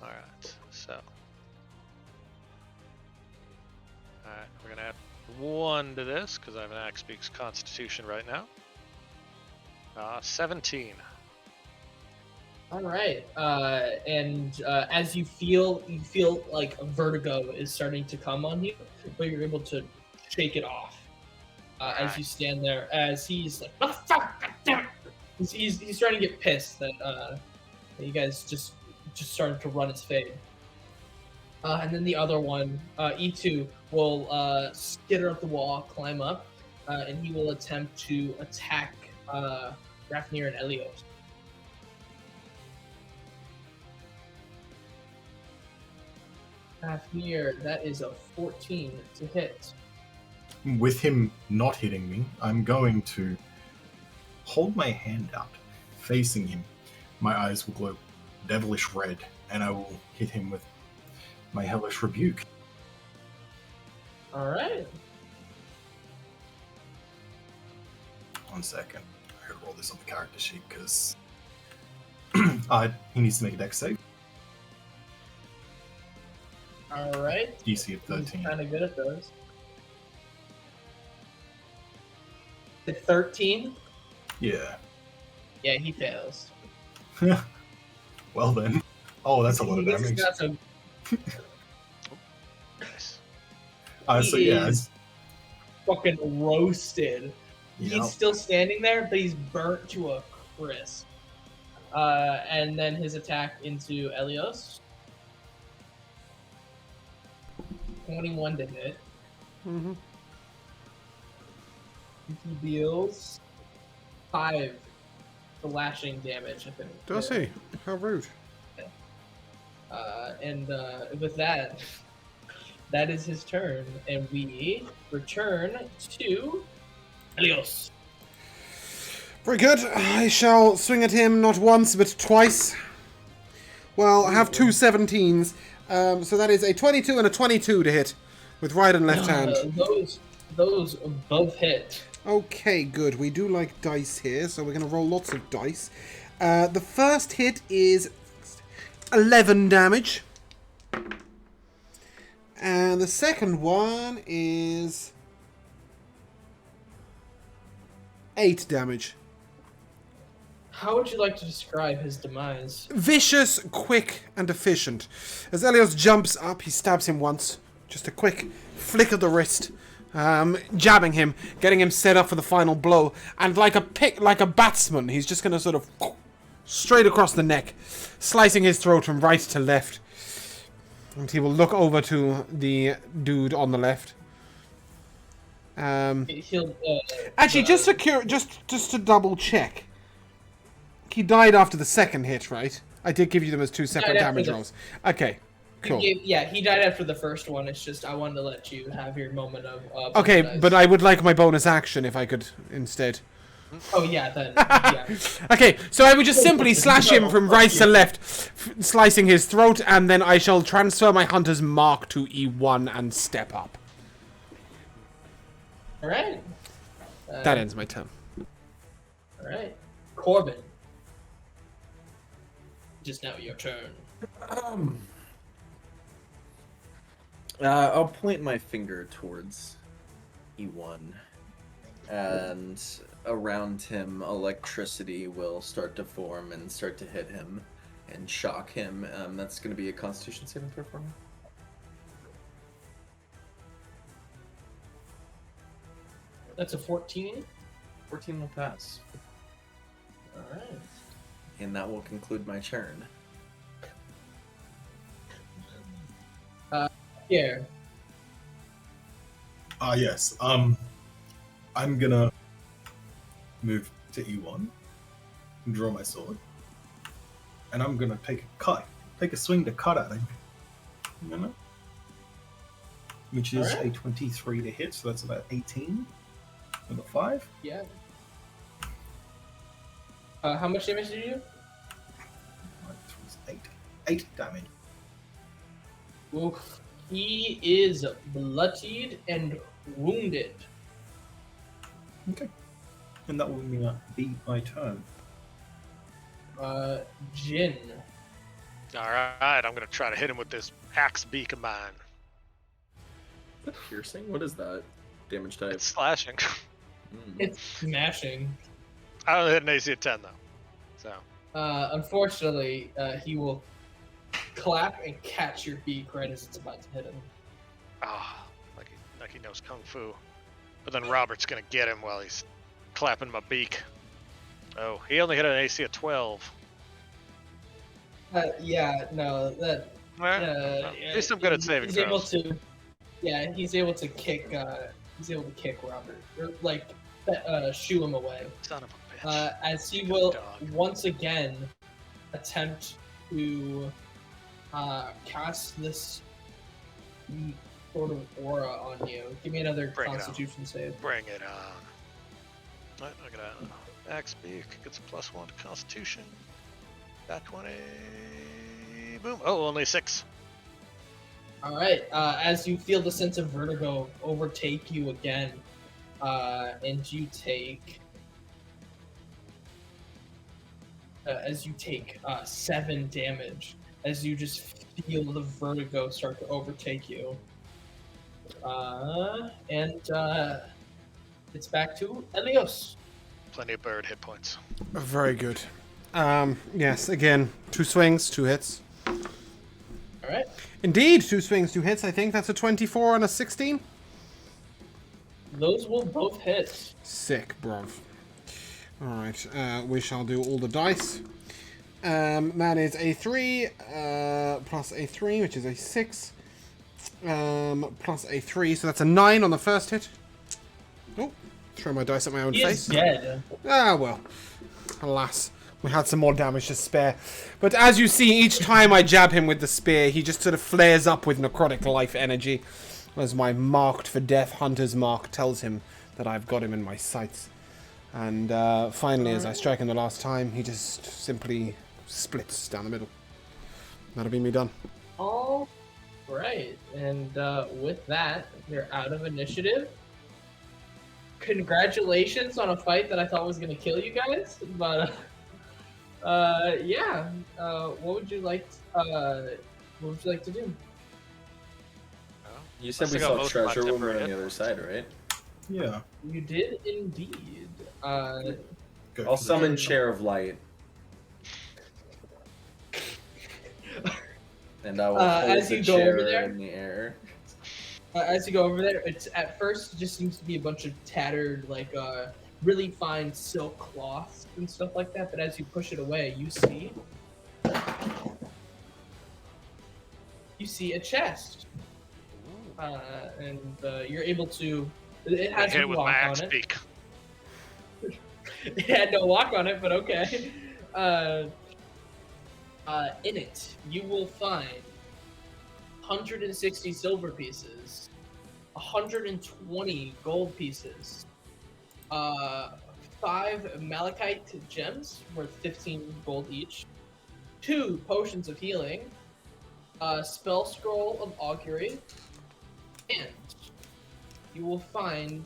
Alright, so. Alright, we're gonna add 1 to this because I have an axe beaks Constitution right now. 17. All right, and as you feel like a vertigo is starting to come on you, but you're able to shake it off as you stand there. As he's like, "Oh fuck, goddammit!" He's starting to get pissed that you guys just started to run his fade. And then the other one, E2, will skitter up the wall, climb up, and he will attempt to attack Rafnir and Elios. Rafnir, that is a 14 to hit. With him not hitting me, I'm going to hold my hand out, facing him. My eyes will glow devilish red, and I will hit him with my hellish rebuke. All right. 1 second. I gotta roll this on the character sheet because he needs to make a dex save. All right. DC of 13. Kind of good at those. 13. Yeah. Yeah, he fails. Well then. Oh, that's a lot of This damage. got some- Nice. So he yeah, is fucking roasted. Yep. He's still standing there, but he's burnt to a crisp. And then his attack into Elios. 21 to hit. Mm-hmm. He deals 5 slashing damage. I think. Does he? How rude. And with that, that is his turn, and we return to Elios. Very good. I shall swing at him not once, but twice. Well, I have 2 17s. So that is a 22 and a 22 to hit with right and left hand. Those both hit. Okay, good. We do like dice here, so we're going to roll lots of dice. The first hit is 11 damage. And the second one is 8 damage. How would you like to describe his demise? Vicious, quick, and efficient. As Elios jumps up, he stabs him once. Just a quick flick of the wrist. Jabbing him, getting him set up for the final blow. And like a batsman, he's just going to sort of straight across the neck, slicing his throat from right to left. And he will look over to the dude on the left. He'll Actually, just to double check. He died after the second hit, right? I did give you them as 2 separate damage rolls. Okay, cool. he died after the first one. It's just I wanted to let you have your moment of. Okay, dice. but I would like my bonus action if I could instead. Oh yeah, then yeah. Okay, so I would just simply slash him from right to left, slicing his throat, and then I shall transfer my hunter's mark to E1 and step up. All right. That ends my turn. All right, Corbin. Just now your turn. I'll point my finger towards E1, and around him, electricity will start to form and start to hit him and shock him. That's going to be a Constitution saving throw for me. That's a 14. 14 will pass, All right. and that will conclude my turn. Here. Yes. I'm gonna move to E1 and draw my sword, and I'm gonna take a swing to cut at him. You know, which is Alright. a 23 to hit, so that's about 18 with a 5. Yeah. How much damage did you do? 8 damage. Oof. He is bloodied and wounded. Okay, and that will be my turn. Jin. Alright, I'm going to try to hit him with this axe beak of mine. Is that piercing? What is that damage type? It's slashing. It's smashing. I don't hit an AC of 10, though. So, Unfortunately, he will clap and catch your beak right as it's about to hit him. like he knows Kung Fu. But then Robert's going to get him while he's clapping my beak. Oh, he only hit an AC of 12. Yeah, no, that. At least I'm good at saving he's throws. able to. Yeah, he's able to kick. He's able to kick Robert, or like, shoo him away. Son of a bitch. As he will Dog. once again attempt to cast this sort of aura on you. Give me another Bring it on. Constitution save. Bring it on. Right, I got a axe beak. Gets a +1 to Constitution. Got 20. Boom. Oh, only 6. All right. As you feel the sense of vertigo overtake you again, and you take 7 damage as you just feel the vertigo start to overtake you. And it's back to Elios. Plenty of bird hit points. Very good. Yes, again, 2 swings, 2 hits. All right. Indeed, 2 swings, 2 hits. I think that's a 24 and a 16. Those will both hit. Sick, bruv. Alright, we shall do all the dice. That is a 3, plus a 3, which is a 6. Plus a 3, so that's a 9 on the first hit. Oh, throw my dice at my own He face. is dead. Ah, well. Alas. We had some more damage to spare. But as you see, each time I jab him with the spear, he just sort of flares up with necrotic life energy. As my marked for death hunter's mark tells him that I've got him in my sights. And finally, as I strike him the last time, he just simply splits down the middle. That'll be me done. All right. And with that, you're out of initiative. Congratulations on a fight that I thought was going to kill you guys. But yeah. What would you like to do? You said I we got saw most of my treasure when we were temporary on the hit other side, right? Yeah. You did indeed. Go I'll for the- summon Chair of Light. And I will hold as the you go over chair there- in the air. As you go over there, it's at first it just seems to be a bunch of tattered, like really fine silk cloths and stuff like that. But as you push it away, you see a chest, and you're able to. It I has hit a it with my lock axe on it. beak. It had no lock on it, but okay. In it, you will find 160 silver pieces, 120 gold pieces, 5 malachite gems worth 15 gold each, 2 potions of healing, a spell scroll of augury, and you will find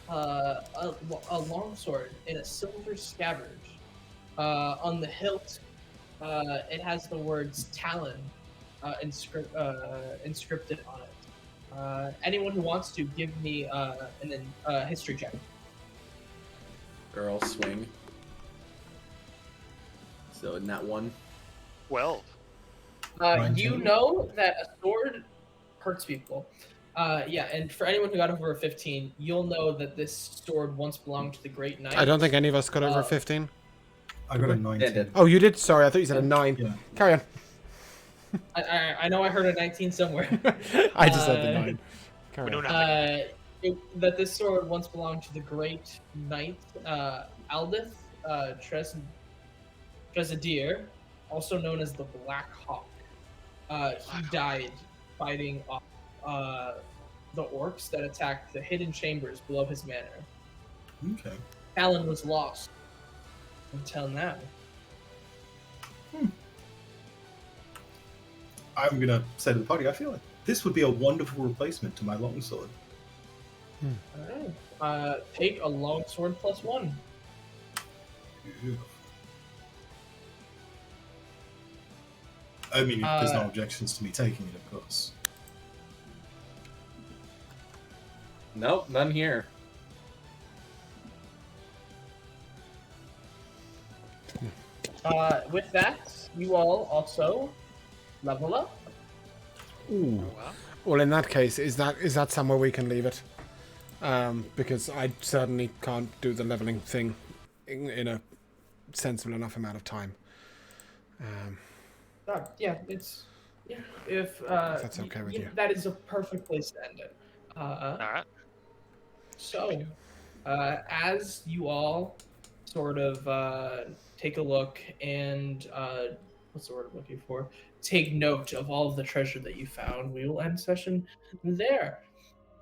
a longsword in a silver scabbard. On the hilt, it has the words Talon inscripted on it. Anyone who wants to give me a history check. Girl swing. So in that one. 12. You know that a sword hurts people. Yeah, and for anyone who got over a 15, you'll know that this sword once belonged to the Great Knight. I don't think any of us got over 15. I got a 19. Yeah, did. Oh, you did? Sorry, I thought you said a 9. Yeah. Carry on. I know I heard a 19 somewhere. I just said the 9. We Carry know on. nothing. That this sword once belonged to the Great Knight Aldith Tresadir, also known as the Black Hawk. He died fighting off the orcs that attacked the hidden chambers below his manor. Okay. Talon was lost until now. I'm gonna say to the party, I feel like this would be a wonderful replacement to my longsword. Alright. Take a longsword +1. I mean, there's no objections to me taking it, of course. Nope, none here. With that, you all also level up. Ooh. Well, Well, in that case, is that somewhere we can leave it? Because I certainly can't do the leveling thing in a sensible enough amount of time. Yeah, it's if that's okay with you. that is a perfect place to end it. all right. So, as you all sort of take a look and what's the word I'm looking for? Take note of all of the treasure that you found. We will end session there.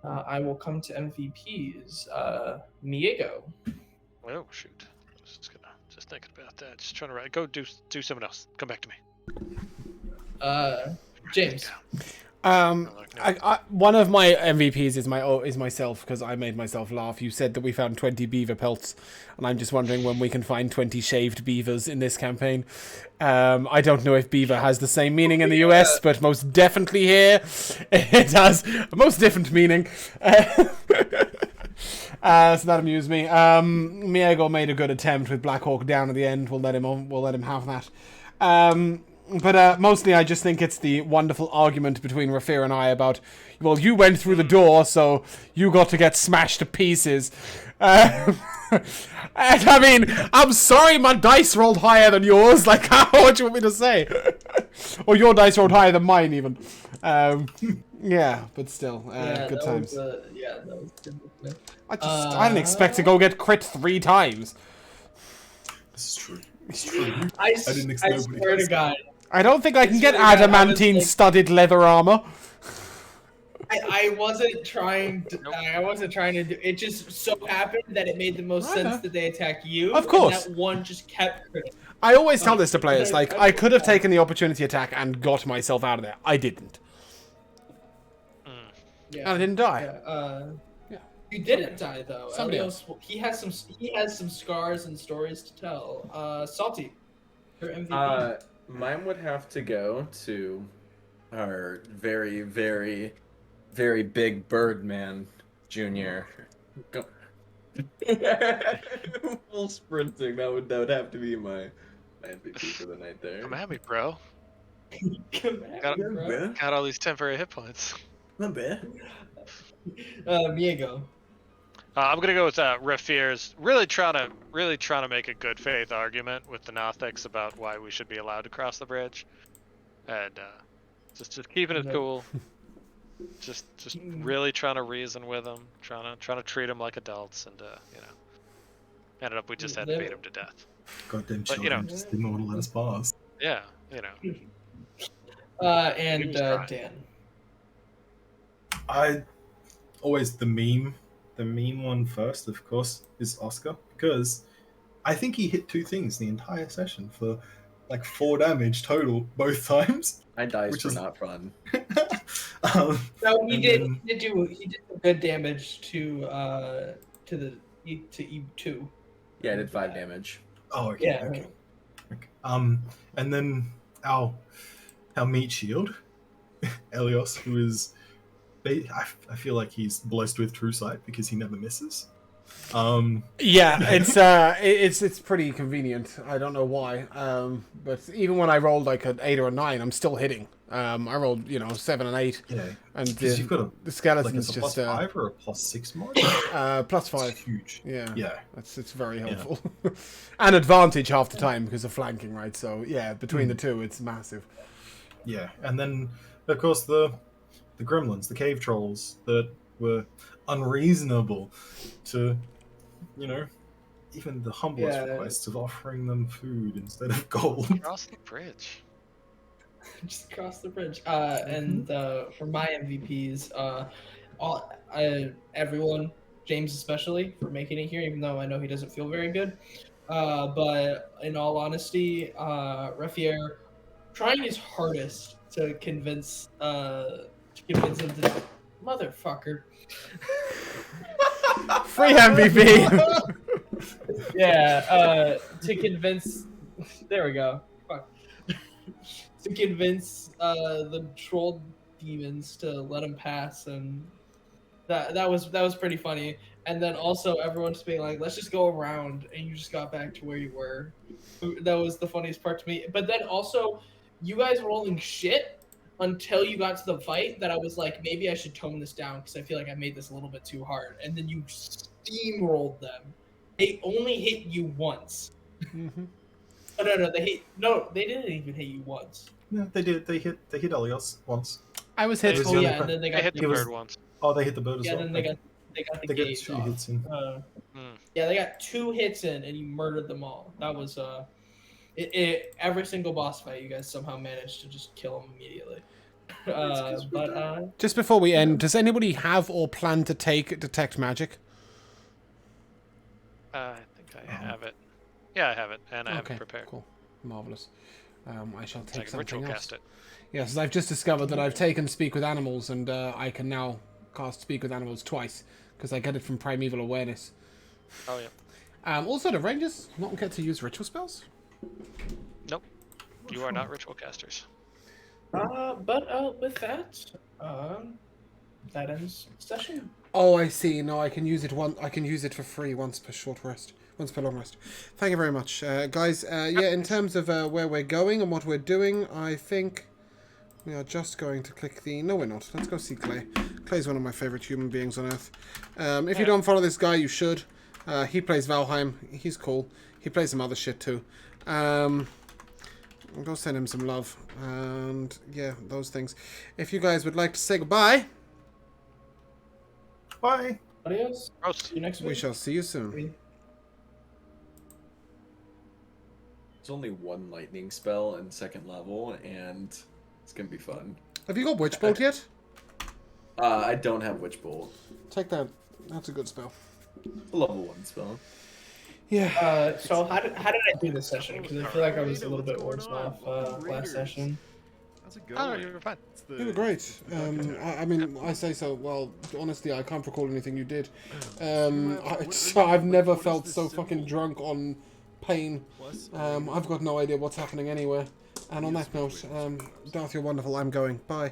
I will come to MVPs. Miego. Oh shoot! I was just thinking about that. Just trying to write. Go do something else. Come back to me. James. One of my MVPs is myself, because I made myself laugh. You said that we found 20 beaver pelts, and I'm just wondering when we can find 20 shaved beavers in this campaign. I don't know if beaver has the same meaning in the US, but most definitely here it has a most different meaning. So that amused me. Miego made a good attempt with Black Hawk down at the end. We'll let him have that. But mostly I just think it's the wonderful argument between Rafir and I about, well, you went through the door, so you got to get smashed to pieces. And I mean, I'm sorry my dice rolled higher than yours. Like, what do you want me to say? Or your dice rolled higher than mine, even. Yeah, but still, good times. That was good. I didn't expect to go get crit 3 times. This is true. It's true. I didn't expect swear to God. I don't think I can get adamantine-studded leather armor. I wasn't trying to. I wasn't trying to do. It just so happened that it made the most sense that they attack you. Of course. And that one just kept critting. I always tell this to players. Like, I could have taken the opportunity attack and got myself out of there. I didn't. Yeah. And I didn't die. Yeah. You didn't die though. Somebody Elios, he has some scars and stories to tell. Salty, your MVP. Mine would have to go to our very, very, very big Birdman Junior. Full sprinting. That would have to be my MVP for the night there. Come at me, bro. Come at me, bro. Got all these temporary hit points. Not bad. Miego. I'm gonna go with Rafir's really trying to make a good faith argument with the Nothics about why we should be allowed to cross the bridge, and just keeping it cool. Just really trying to reason with them, trying to treat them like adults, and ended up we just had to beat them to death. Goddamn But, children just didn't want to let us pass. Yeah, And Dan. I always the meme one first, of course, is Oscar, because I think he hit 2 things the entire session for like 4 damage total both times. My dice were not fun. No, he did some good damage to E2. Yeah, I did 5 damage. Oh, okay. Yeah. Okay. And then our meat shield, Elios, who is, I feel like he's blessed with true sight because he never misses. Yeah, it's pretty convenient. I don't know why. But even when I rolled like an 8 or a 9, I'm still hitting. I rolled 7 and 8. Yeah, and you've got the skeleton's like just a +5 or a +6 mod. +5. It's huge. Yeah. It's very helpful. And advantage half the time because of flanking, right? So yeah, between the two, it's massive. Yeah, and then of course the gremlins, the cave trolls that were unreasonable to, even the humblest requests of offering them food instead of gold. Cross the bridge. Just cross the bridge. And for my MVPs, everyone, James especially, for making it here, even though I know he doesn't feel very good. But in all honesty, Raffier trying his hardest to convince him to motherfucker. Free MVP. Yeah, to convince. There we go. Fuck. To convince the troll demons to let him pass, and that was pretty funny. And then also everyone just being like, "Let's just go around," and you just got back to where you were. That was the funniest part to me. But then also, you guys rolling shit until you got to the fight. That I was like, maybe I should tone this down because I feel like I made this a little bit too hard. And then you steamrolled them. They only hit you once. Mm-hmm. No, they didn't even hit you once. Yeah, they did. They hit Elios once. I was hit. Oh, Yeah, and then they got hit the bird once. Oh, they hit the bird as well. then they got the gauge 2 off. hits in. Yeah, they got 2 hits in, and you murdered them all. That was every single boss fight, you guys somehow managed to just kill them immediately. Just before we end, does anybody have or plan to take Detect Magic? I think I have it. Yeah, I have it, and I have it prepared. Cool, marvelous. I shall So I take can something ritual else. cast it. Yes, I've just discovered that I've taken Speak with Animals, and I can now cast Speak with Animals twice because I get it from Primeval Awareness. Oh yeah. Also, do Rangers not get to use ritual spells? Nope. You are not ritual casters. But with that, that ends session. Oh, I see. No, I can use it I can use it for free once per short rest, once per long rest. Thank you very much, guys. Yeah, in terms of where we're going and what we're doing, I think we are just going to click the. No, we're not. Let's go see Clay. Clay's one of my favorite human beings on Earth. If you don't follow this guy, you should. He plays Valheim. He's cool. He plays some other shit too. Go send him some love. And yeah, those things. If you guys would like to say goodbye, Bye. Adios. Gross. See you next week. we shall see you soon. There's only one lightning spell in second level, and it's gonna be fun. Have you got Witch Bolt yet? I don't have Witch Bolt. Take that. That's a good spell. It's a level 1 spell. Yeah. So how did I do this session? Because I feel like I was a little bit worse off last session. How's it Oh, going? you're fine. You were great. I mean, I say so. Well, honestly, I can't recall anything you did. I've never felt so fucking drunk on pain. I've got no idea what's happening anywhere. And on that note, Darth, you're wonderful. I'm going. Bye.